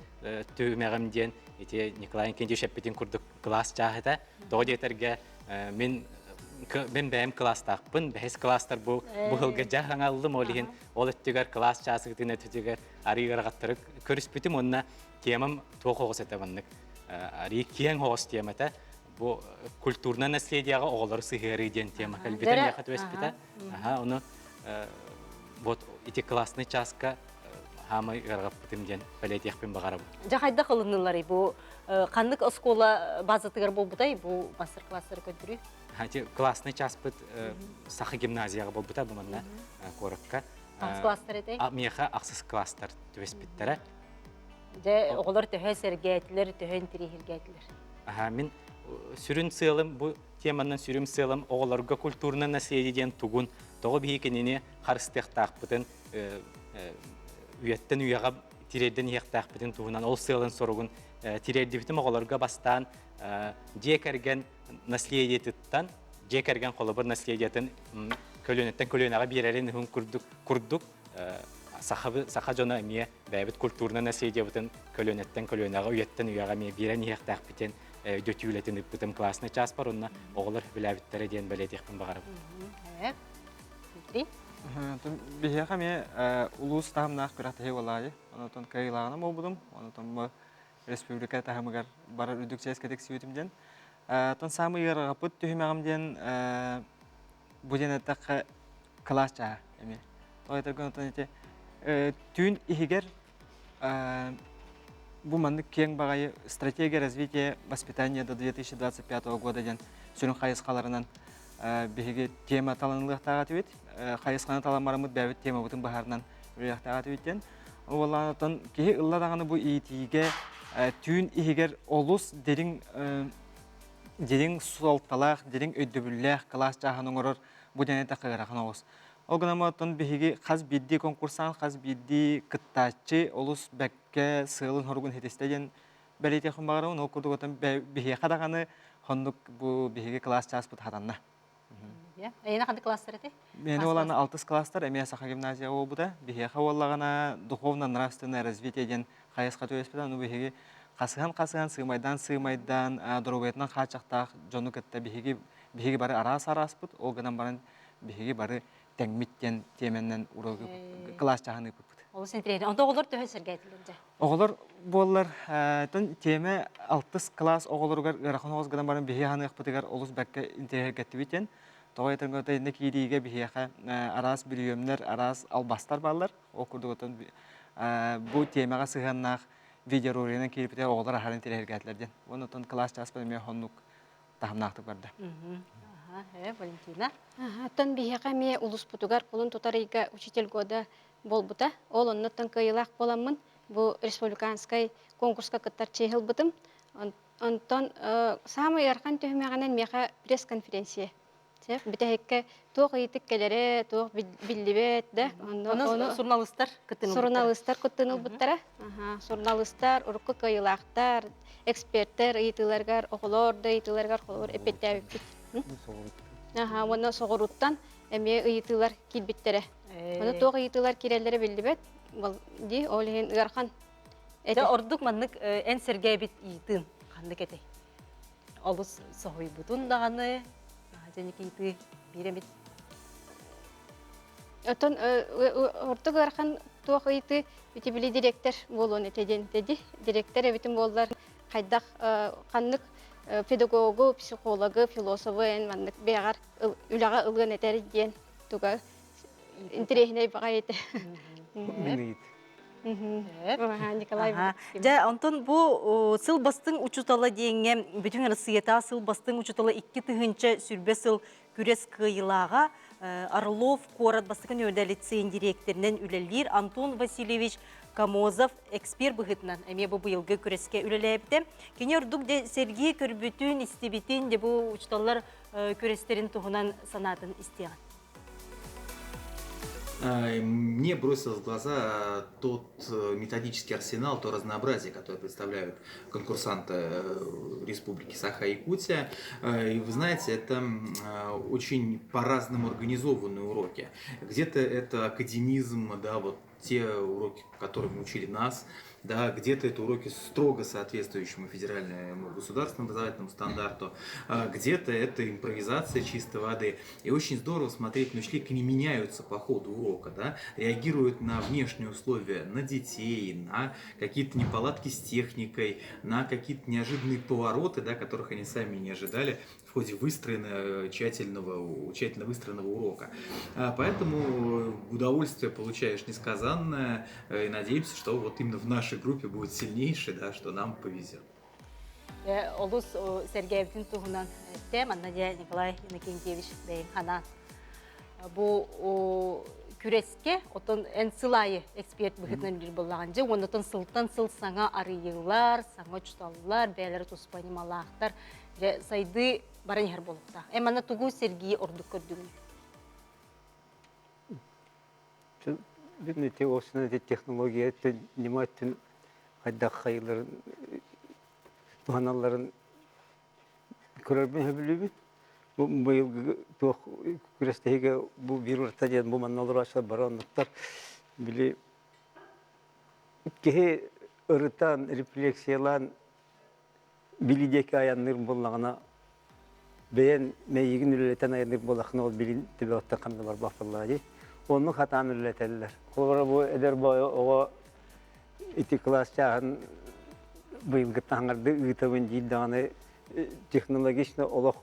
түймегим ден ити Николай Кенжи шеппетин курдук класс чахыта. Тодетерге мен бәм класстақпын, бәс класстар бу хылга жаһан алдым олиһин. Ол өттүгәр класс часыгытын өттүгәр арыгыргаттырык көрүспүтүм онна темам тоқоғыс этебаннык. Ари киен хоос темата бу культурна наследияга оголор сыгыры ден тема калбитен яхат өспита. Аха, оны вот эти классный часка хамы ыргаппытым ден балетияхпен багарам. Жахайда кылынылары бу кандык оскола базатыгар болбутай бу мастер класстар көндүрүү. Хати классный час бит сахы гимназияга болбута бу манна коракка. Класстар эте? Меха аксыз класстар төспиттер. Же оголор төһө сергетлер, төһөн тирихилгетлер. Аха, мен сүрүн сыйлым бу теманын сүрүм сыйлым оголорго культурна наследиеден тугун того бихикенене харыстыктакпытын үйөттен үйага тиреден яктакпытын тугунан ол сыйлын соругун тиреддибитим оголорго бастан жекерген наследиетиттан жекерген холобор наследиетін көлөнеттен көлөнага бирерин хүн курдук саха жона эмие бәбит культурна наследиебитин көлөнеттен көлөнага үйөттен үйага эмие бирен яктакпытын дөтүүлетин ыппытым классный час бар онна оголор билебиттере ден белетихпин багарып. Бихеха ме улус таамнаах кырахтахи болайы. Онотон кайлагана болбудум. Онотон республика тахамыгар барар үдүкчес кетек сүйүтүмден. Тон самый рапыт түймәгәмден буденеттәк класса эме. Тойтырган тонете түйн игер бу манны кең багай стратегия развития воспитания до 2025 года ден сүрүн хайыскаларынан беге тема таланылыктага тибет. Хайысканы таламарымыт бәбит тема бутын баһарынан үрәктага тибеттен. Олланатан ки ылладаганы бу итиге түйн игер олус дерин солталах, дерин өйдөбүлләх класс жаһанын орор бу денете кыгырахан огус. Огнаматтан биһиги хаз бидди конкурсан, хаз бидди кыттачы олус бәккә сылын хоргун хетестеген бәлете хымбагарын окурдуготан биһи хадаганы хондук бу биһиги класс час бут хаданна. Я, эйна кандай класстар эте? Мени оланы 6 класстар, эме саха гимназия болбуда. Биһи хаваллагана духовно-нравственное развитие ден хайыска төеспедан ну биһиги касыган сыймайдан дорогойтынан хачактак жону кетте биһиги бары арас бут, ол гынан барын биһиги бары теңмиттен теменнен урогы класс жаһаны бут. Ол сентрейден. Онда оголор төһө сергетлерде. Оголор боллар тон теме 6 класс оголоргар рахоногыз гынан барын биһиги ханы ыппытыгар олус бәккә интерьер геттибитен. Тойтыргота некидиге биһига арас бириөмнер, арас албастар баллар. Окурдуготон бу темага сыганнак видеоролигинен кирипте оголор ахарын интерьергетлерден. Онотон класс час бер ме хоннук тахамнактык барды. Валентина. Тон биһига ме улус путугар кулун тутарыга учитель года болбута. Ол оннотон кыйлак боламмын. Бу республиканский конкурска кыттар чехил бытым. Онтон самый яркан төһмәгәнен меха пресс-конференция. Битәһеккә тоқ итек келере, тоқ биллибет да. Оны журналисттар кыттыныл. Журналисттар кыттыныл буттара. Журналисттар, урукка кыйлактар, эксперттер итиләргәр, оголор да итиләргәр холор эпеттәбит. Оны согоруттан эме итиләр килбиттере. Оны тоқ итиләр кирәләре биллибет. Ди олен ярхан. Эте ордук маннык эн сергебит итин кандай кете. Алыс согой бутун даганы Женекейті беремет. Отон ордук ярхан тоқ иты битибили директор болуын этеден деди. Директор эбитин болдар кайдак каннык педагогу, психологу, философу эн маннык бегар үлага ылгын этери ден туга интерехне бага эте. Николай. Жа онтон бу сыл бастың учутала дейінге бүтін Россията сыл бастың учутала 2 тыгынча сүрбе сыл күрес кыйылаға Орлов Корат бастығын өрді лицейн директорынан үлелер Антон Васильевич Камозов эксперт бұғытынан әме бұл бұйылғы күреске үлелепті. Кене үрдік де Сергей көрбүтін, истебетін де бұл учуталар күрестерін тұғынан санатын истеген. Мне бросилось в глаза тот методический арсенал, то разнообразие, которое представляют конкурсанты Республики Саха-Якутия. И вы знаете, это очень по-разному организованные уроки. Где-то это академизм, да, вот те уроки, которые мы учили нас, да, где-то это уроки строго соответствующему федеральному государственному образовательному стандарту, где-то это импровизация чистой воды. И очень здорово смотреть, но как они меняются по ходу урока, да, реагируют на внешние условия, на детей, на какие-то неполадки с техникой, на какие-то неожиданные повороты, да, которых они сами не ожидали в ходе тщательно выстроенного урока. Поэтому удовольствие получаешь несказанное, и надеемся, что вот именно в нашей группе будет сильнейший, да, что нам повезет. Олус Сергеевтин туғынан тем, Надя Николай Иннокентьевич бейін ханат. Бұл күреске, отын ән сылайы эксперт бұғытынан бір болағанжы, онытын сылтан сыл саңа арыйылар, саңа чуталылар, бәлері тұспайнымалақтар, сайды барын ер болықта. Әмана тұғу Сергей ордық көрдігін. Бедный те осына те технология те нематтын айдақ хайыларын туғаналарын көрермен өбілі бит. Бұл күрестегі бұл вируста ден бұл манналар ашылар баранлықтар білі кеге ұрытан, рефлексиялан білідекі аянныр болағына бәйен мәйігін үлелетен аянныр болақына ол білін түбе отта қамды бар бақпылады. Onun hatanı üretiler. Kolları bu eder boyu o iti klas çağın bu yıl gıtangardı ıtavın ciddanı teknolojisine olaq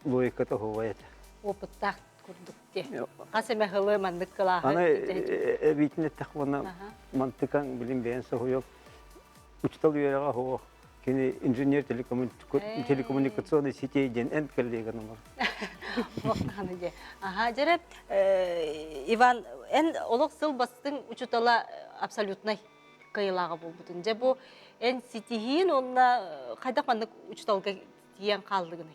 logikata hovayet. Опыттақ күрдік те. Қасы мәхілі мандық қылағы. Ана битіне тақвана мантықан білім бәйін соғы yok. Uçtal üyelega hoğ. Kini inженер телекоммуникационной сетей ден энд коллега номер. Ага, жарап, Иван, эн олық сыл бастың учутала абсолютный кайылағы болбутын. Же бұл эн сетихин, онна қайдақ мандық учуталға тиен қалдығыны.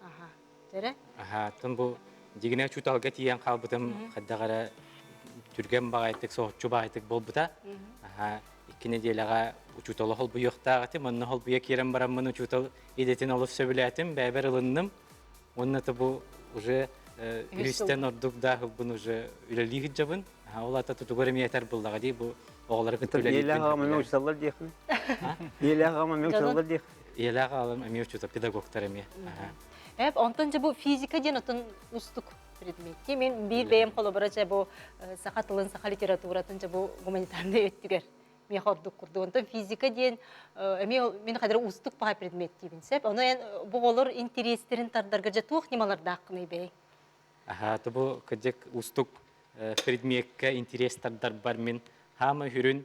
Ага, жарап? Ага, тын бұл дегіне учуталға тиен қалбытым, қайдағара түрген бағайттық, соғытчу бағайттық болбыта. Ага, иккіне дейліға учуталы хол бұйықтағыты, мұнны хол бұйық ерін барамын учутал едетін олып сөбілетім, бәбір ылынным. Оннаты бұл уже үйістен ордық дағыл бұн уже үлелі ғыджабын. Олата тұтығыр еметер бұлдаға дей, бұл оғылары күтті үлелі. Елі ағамын мен учуталар дейхін? Елі ағамын мен учуталар дейхін? Елі ағалым әме учута, педагогтар әме. Онтан же бұл физика ден отын ұстық предметте. Мен бір бәйім қолы бұра же бұл сақа тылын, сақа литературатын же бұл гуманитарны өттігер. Мен қордық құрды. Онтан физика ден мен қадыр ұстық баға предмет дейбін сәп. Оны бұл олар интерестерін тардарға же туық немаларды аққыны бәй. Бұл кәдек ұстық предметке интерестардар бар мен хамы хүрін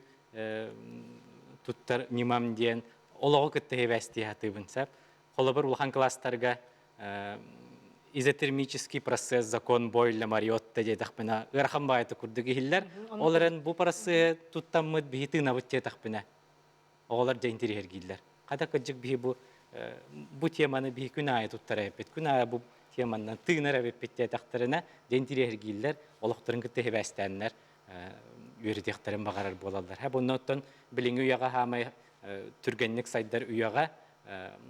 тұттар немам ден олығы күтті хевәсті хатыбын сәп. Қолы бір ұлған кластарға изотермический процесс закон бойля мариотта дедах бина ырхан байты курдуги хиллер оларын бу процесс туттаммыт бихити набыт дедах бина олар жентери хергиллер када кыжык бихи бу теманы бихи күнайы туттара эпет күнайы бу теманы тыгнара эпет дедахтарына жентери хергиллер олохтарын кытты хебестеннер үйрөтехтерин багарар болалар ха буннотон билиңи уяга хамай түргенник сайдар уяга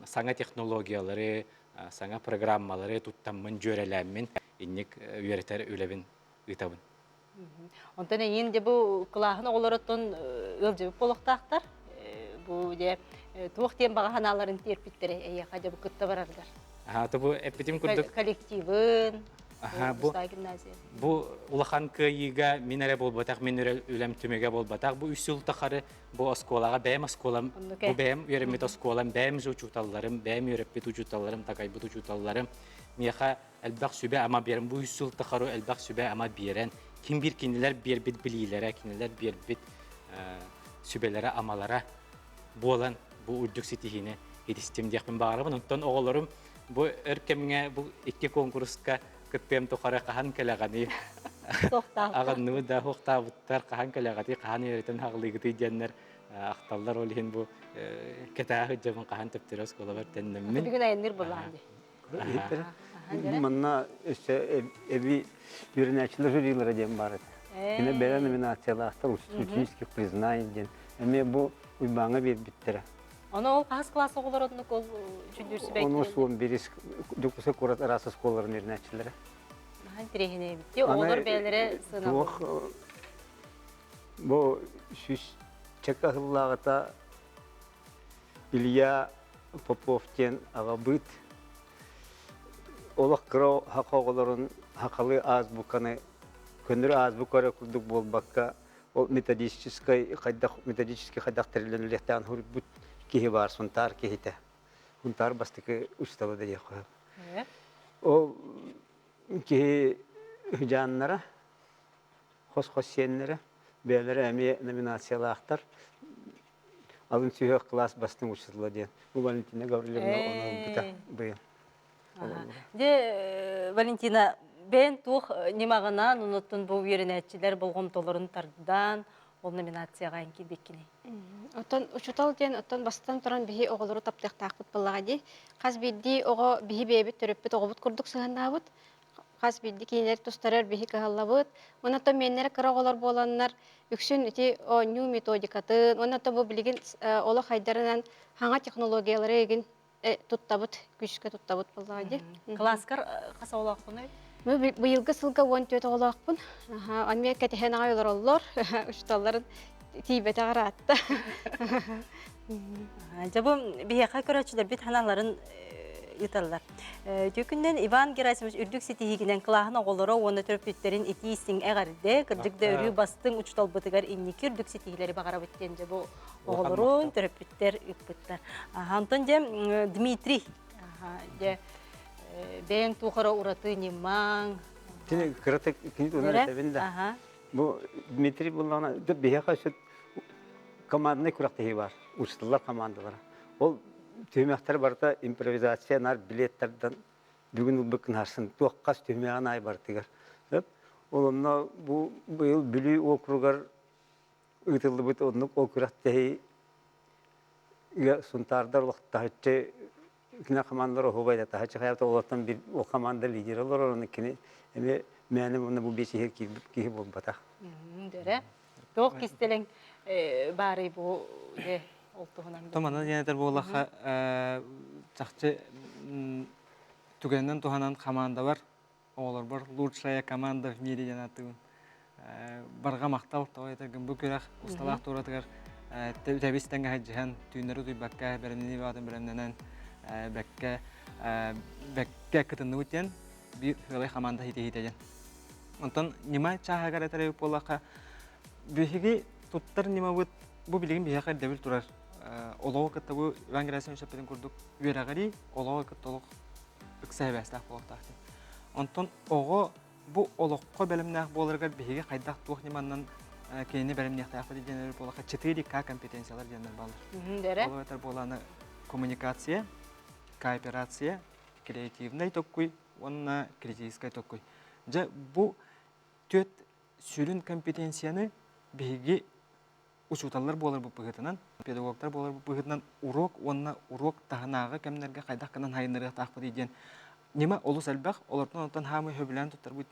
саңа технологиялары саңа программалары туттаммын жөреләммен инник үйретер үлебин ытабын. Онтан ең де бұл қылағын оларыттың өлжебіп болықтақтар. Бұл де туықтен баға ханаларын терпеттері әйе қады бұл күтті барардар. Бұл әппетім күрдік. Коллективын, Бұл улахан күйіға минере болбатақ, мен үлем түмеге болбатақ. Бұл үсіл тақары бұл осколаға бәйім осколам, бұл бәйім өремет осколам, бәйім жучуталарым, бәйім өремет учуталарым, тақайбыт учуталарым. Меха әлбәқ сүбе ама берім, бұл үсіл тақары әлбәқ сүбе ама берін. Кім бір кенелер бербет білейлері, кенелер бербет сүбелері, амалара болан бұл үрдік сетихіне етістем дейқпен бағарабын. Онтан оғыларым бұл әркемге бұл екі конкурсқа күппем тұқары қахан кәләғаны ағынны да хоқтабыттар қахан кәләғаты қахан еретін хағылығыты дейінлер ақталдар олығын бұл кәтағы жамын қахан төптері оскола бар тәнніммен. Бүгін айыныр болағанды. Манна эби юринячилер жюрилары дем бар. Yine böyle nominasyonlarda ученических признаний ден. Эме бу уйбаңа биттер. Оны ол қағыз класс оғылар одынық ол жүндірсі бәйті? Оны суын беріс жүкісі көрат арасы школаларын юринячилері. Тірехіне бітті, оғылар бәлері сынау. Бу шүш чекка хыллағыта Илья Поповтен ағабыт олық кырау хақоғыларын хақалы азбуканы көндірі азбукары күлдік болбаққа ол методический қайдақ тіріленіліктен хұрып бұт кейі бар, сұнтар кейті. Сұнтар бастықы ұсталы да дей қойып. Ол кейі жаннара, қос-қос сенлері, бәлері әме номинациялақтар алын сүйек класс бастың ұшырылы ден. Бұл Валентина Гаврилевна оны бұта бұйын. Валентина, бен тух немағынан ұнытын бұл үйренәтчілер болғым толырын тардыдан ол номинацияға әнкі беккіне. Отон учутал ден отон бастан туран бихи оғылыры таптық тақпыт болаға де. Қаз бидді оғы бихи бейбіт түріппіт оғыбыт күрдік сығаннабыт. Қаз бидді кейінер тұстарар бихи кағалабыт. Онатон меннері кыра оғылар боланнар үксін үті ню методикатын. Онатон бұл білген олы қайдарынан хаңа технологиялары егін туттабыт, күшке туттабыт болаға де. Класскар қаса олақ бұны? Бұйылғы сылға 14 олақпын. Анмен кәтіхен ағайлар олар, ұшталарын тейбеті ғаратты. Жабым бейеқа көрәтшілер бет ханаларын еталар. Төкінден Иван Герасимович үрдік сетихігінен қылағын оғылары оны түріпеттерін еті естің әғарды, кірдікді үрі бастың ұчтал бұтығар иннекі үрдік сетихілері бағара бүттен жабы оғылырын түріпеттер үкпіттер. Антон жем Дмитрий. Бәйін туқыра ұраты немаң. Тені қыраты кенет оны әтәбенді. Бұл Дмитрий болғана бейеқа сөт команданы күрақтығы бар. Ұшытылар командалары. Ол түймектер барда импровизация нар билеттерден бүгін ұлбықын арсын тоққас түймеған ай бар тегер. Олымна бұл бүлі округар ұйтылды бұд однық округтегі сұнтардар ұлықтағытшы кіне командалар оғыбайды. Тағытшы қайапта олаттан бір о команда лидер олар оны кіне мәнім оны бұл бесі хер кейі болып бата. Дөрі. Тоқ кестелің бары бұл Томанан янетер болаqa чакчы түгеннен туханан команда бар. Олар бар лучшая команда в мире янатын. Барга мактал тойтыргын бу көрәк усталак туратыгар тәбистәнгә хаҗхан түйнәре туй бакка беренне бадым береннән бакка кытынны үтен бир хылай команда хитеген. Онтон нима чагагар этәре болаqa бихиги туттар нима бу билген бияка дәбил турар. Олоо кытты Иван Герасимович әппеден көрдік үйерағари, олоо кыттылық үксәйбәстәк болықтақты. Онтон оғы бұ олыққа бәлімнәқ болырғар бейге қайдақ туық неманнан кейіне бәлімнәқтәқ дейденер болаққа 4К компетенциялар денер балыр. Олы өтір боланы коммуникация, кооперация, креативный tokkuй, онына критическай tokkuй. Бұ төт сүрін компетенцияны бейге учуталлар болар бу пыгытынан, педагогтар болар бу пыгытынан урок, онна урок таханага кемнерге кайдак кынан хайнырга тахпы дейден. Нема олус әлбәк, олардан онтан хамы хөбілән туттар бу,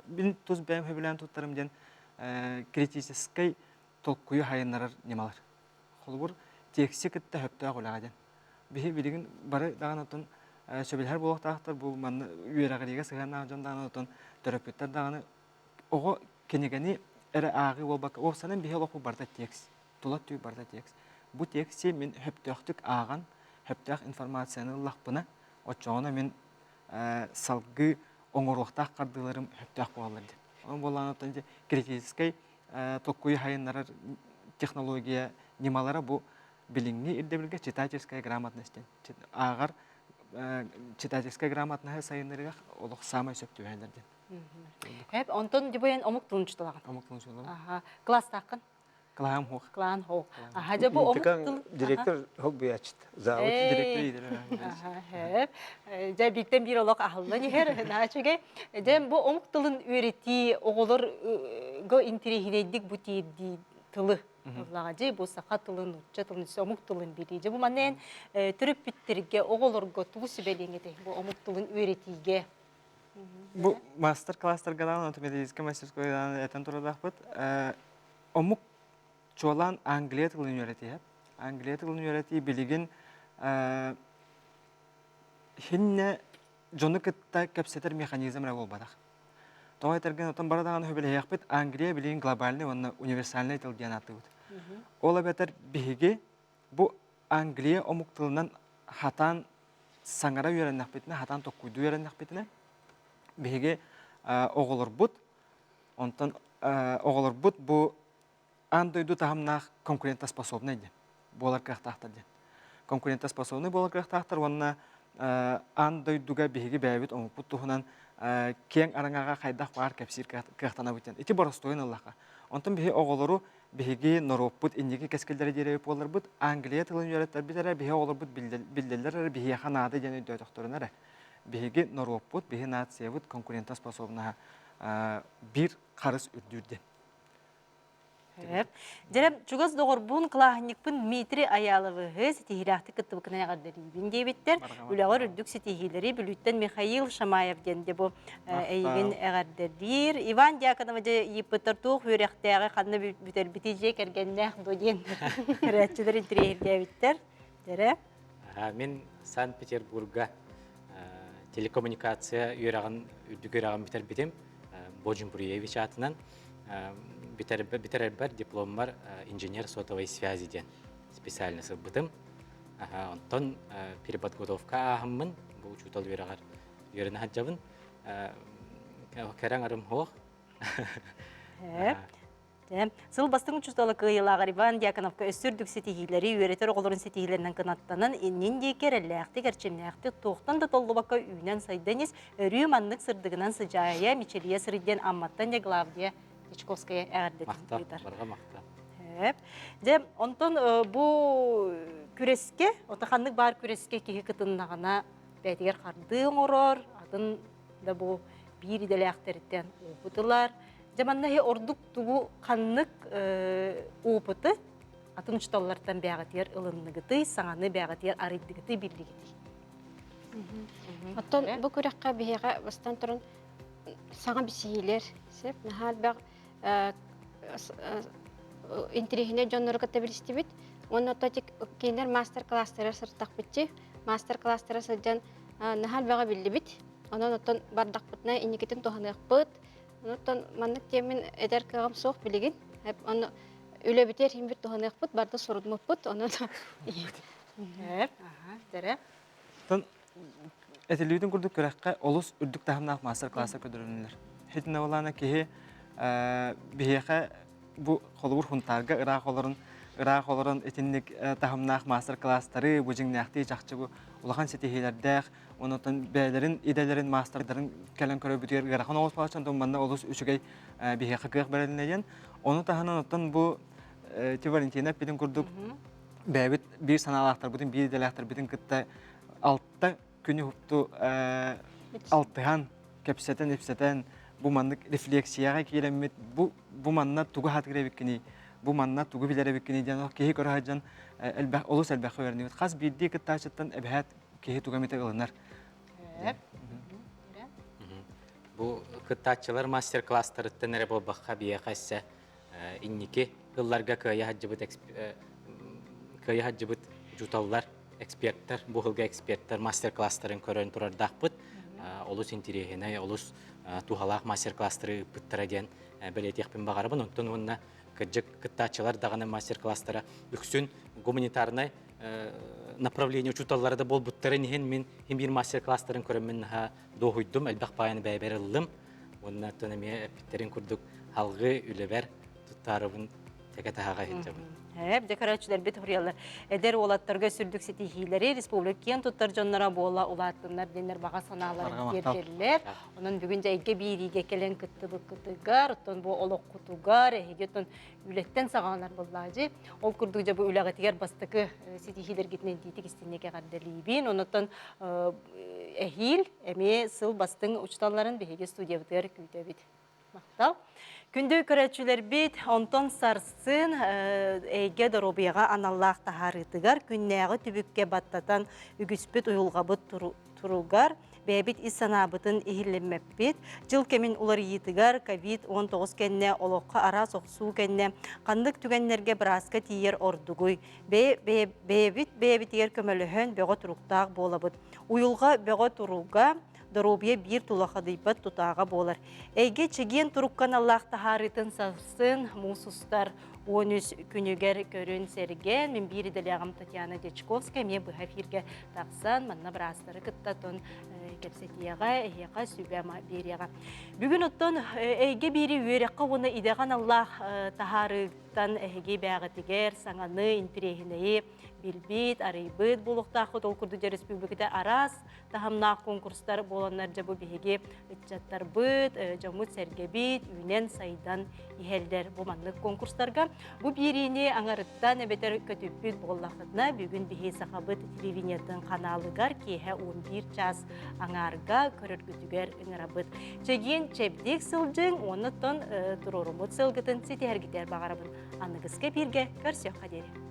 бин туз бәйім хөбілән туттарым ден критическай толкуyu хайнырар немалар. Холбур текси кітті хөпті ағылаға ден. Бихи білігін бары даған отын сөбілер болуq тақтар, бұл манны үйерағыриға сығанна жон даған отын төрөпеттер дағаны оғы кенегені әрі ағы ол бақы, ол санын бейі олық бұл барда текст, тұлат түй барда текст. Бұл текстсе мен хөптіқтік аған, хөптіқ информацияны лақпына, отчоғына мен салғы оңырлықтақ қардыларым хөптіқ болаларды. Оның болған отын критическай толкуй хайынларар технология немалары бұл біліңні ирдебілге читательская грамотностен. Ағар читательская грамотная сайынларға олық самай сөпті өйелерден. Онтон дебоян омук тунчталаған. Омук тунчталаған. Класс тақын? Клаам хох. Клан хох. Хажа бу омук тылын. Директор хок буячт. Завод директор идер. Хеп. Же биктен бир олок ахыллы нехер. Начыге. Же бу омук тылын үйрети оголор го интерехинедик бу тиди тылы. Оллага же бу сака тылын, учча тылын, омук тылын бири. Же бу манен түрүп биттерге оголорго тугу сибелеңете бу омук тылын үйретиге. Бу мастер-класстар гадан, методическая мастерскойдан этен турадахпыт. Омук чолан Англия тылын үйрети. Англия тылын үйрети билигин хинне жоны кытта кепсетер механизм рабол бадах. Тоғай терген отан барадаған хөбеле яқпет Англия билигин глобальный, онна универсальный тыл диан атыгыт. Ола бетер биһиги бу Англия омук тылынан хатан саңара үйреннақпетіне, хатан токкуйду үйреннақпетіне биһиги оголор бут, онтан оголор бут бу андойду тахамнах конкурентоспособный ден. Болар кырақтақтар ден. Конкурентоспособный болар кырақтақтар, онна андойдуга биһиги бәйбит омук бут тухунан кең араңаға қайдақ бар кәпсир кырақтана бутен. Ити боростойын Аллаха. Онтан биһи оголору биһиги нороппут иннеги кескелдери дереп болар бут Англия тылын үйреттер битере биһи оголор бут билделер биһи ханады жаны дөтөктөрүнөр. Биһиги нороппут биһи нация бут конкурентоспособна бир карыс үрдүрден. Жерем чугас догорбун клахникпын Дмитрий Аяловы сетихилахты кыттыбыкына ягадырибин дейбиттер. Үлагор үрдүк сетихилери бүлүттен Михаил Шамаев денде бу эйгин эгардердир. Иван Дьяконова же ипытыртух үряктагы канны бүтер битиже кергенне доден рәтчилер интерьердебиттер. Дере. Мен Санкт-Петербурга телекоммуникация үйраган үрдүк үйраган битер битем. Божин Буриевич атынан битер диплом бар инженер сотовой связи ден специальность бытым. Онтон переподготовка ахыммын, бу учутал үйрагар үйрен хаджабын. Керең арым хох. Сыл бастың учусталы кыйылагар Иван Дьяконовка өссүрдүк сетихилери үйретер оголорун сетихилеринен кынаттанын иннен керелләхти керчемнәхти тоқтан да толлубакка үйнен сайданес өрүү маннык сырдыгынан сыжая мичелия сырден амматтан я Главдия Ичковская әгәрдетин. Мақта, барға мақта. Де, онтон бу күреске, отаханнык бар күреске кеге кытыннағана бәтігер қарды оңырор, атын да бу бир иделяқтеріттен опытылар. Жаманнахи ордук тугу қаннык опыты атын ұчталлардан бәғатер ылынныгыты, саңаны бәғатер арыддыгыты бирлигіті. Оттон бу күрәккә биһига бастан турын саңа бисиилер, сеп нахал бәг интерехине жоннорга табилистибит. Онно тотик кинер мастер-класстары сыртак битти. Мастер-класстары сыджан нахал бәга биллибит. Онон оттон бардак битне иникетин тоханык бит. Онон маннык темин эдер кагам соқ билигин. Хеп онно үле битер хим бит тоханык бит, барды сорудмуп бит. Онон Хеп, дере. Тон этелүүдүн курдук көрәккә олус үрдүк тахымнак мастер-классы көдөрүнүлөр. Хетине болана кеһи биһига бу холбур хунтарга ырак олорун этинник тахымнак мастер-класстары бу жиңнакты жакчы бу улахан сетихилердә онотон бәйләрин иделерин мастерларын калан көрө бүтер гарахан олус палачан томманда олус үчүгәй биһига кык беренлеген. Оны таханан оттон бу Валентина бидин курдук бәбит бир саналактар бутун бир иделактар бидин кытта алтта күнү хупту алтыхан кепсетен бу маннык рефлексияга келемет бу манна тугу хатгыребиккини бу манна тугу билеребиккини жана кеһи көрһаҗан олус элбах вернибит хас бидди кыттачыттан эбхат кеһи тугамете ылынар. Бу кыттачылар мастер-класстары тенере болбакка бие кайса инники ылларга кыя хаҗыбыт жуталлар эксперттер, бу хылга эксперттер мастер-класстарын көрөн турар дакпыт. Олус интерехине, олус тухалак мастер-класстары пыттара ден белетекпен багарабын. Онтон онна кыджык кыттачылар даганы мастер-класстара үксүн гуманитарный направление учуталларда болбуттары нехен мен бир мастер-класстарын көрөмүн дохуйдум, элбак баяны бәйберилдим. Онна төнеме питтерин курдук халгы үлебер туттарыбын текетага хеджабын. Бде көрәчүләр бит хурьялар. Эдер олаттарга сүрдүк сетихилери республикен туттар жоннора бола улаттынар денер бага санааларын бердерлер. Онун бүгүн жайга бириге келен кыттыбыкытыгар, оттон бу олок кутугар, эгетон үлеттен саганар боллажы. Ол курдук жабы үләгәтигер бастыкы сетихилер гитнен дитик истинеге гадделибин. Онотон эхил эме сыл бастың учталларын беге студия битер күйтөбит. Мактал. Күндө көрәчүләр бит онтон сарсын эйге доробияга аналлах тахарытыгар күннәгы түбүккә баттатан үгүспүт уйулгабыт туругар бәбит исанабытын ихилленмәппит жыл кемин улар йитыгар ковид-19 кенне олоққа ара соқсуу кенне кандык түгеннерге браска тиер ордугуй бәбит ер көмөлөһөн бөгө туруктаак болабыт уйулга бөгө туруга Доробия бир тулахадыйпат тутаға болар. Эйге чеген туруккан Аллах тахарытын сарсын мусустар 13 күнігер көрін серген. Мен бири делягам Татьяна Дечковская, мен бұға фирге тақсан, манна бірастары кыттатон кепсетияға, эйеға сүбәма берияға. Бүгін оттон эйге бири өрекқа оны идеған Аллах тахарытан эйге бәғатігер, саңаны, инпирехінейі, билбит, арайбыт болуқтақы толкурдыжа республикада арас тахамнақ конкурстар боланар жабы беге үтчаттар бұт, жамут сәргебит, үнен сайдан ихелдер болманлық конкурстарға. Бұ беріне аңарыттан әбетер көтіппіт боллақытына бүгін беге сақабыт телевинеттің қаналығар кейхе 11 час аңарға көріргітігер үңірабыт. Чеген чәбдек сылжың, оны тон тұрорымыт сылғытын сетергітер бағарабын. Анығызға бірге көрсек қадері.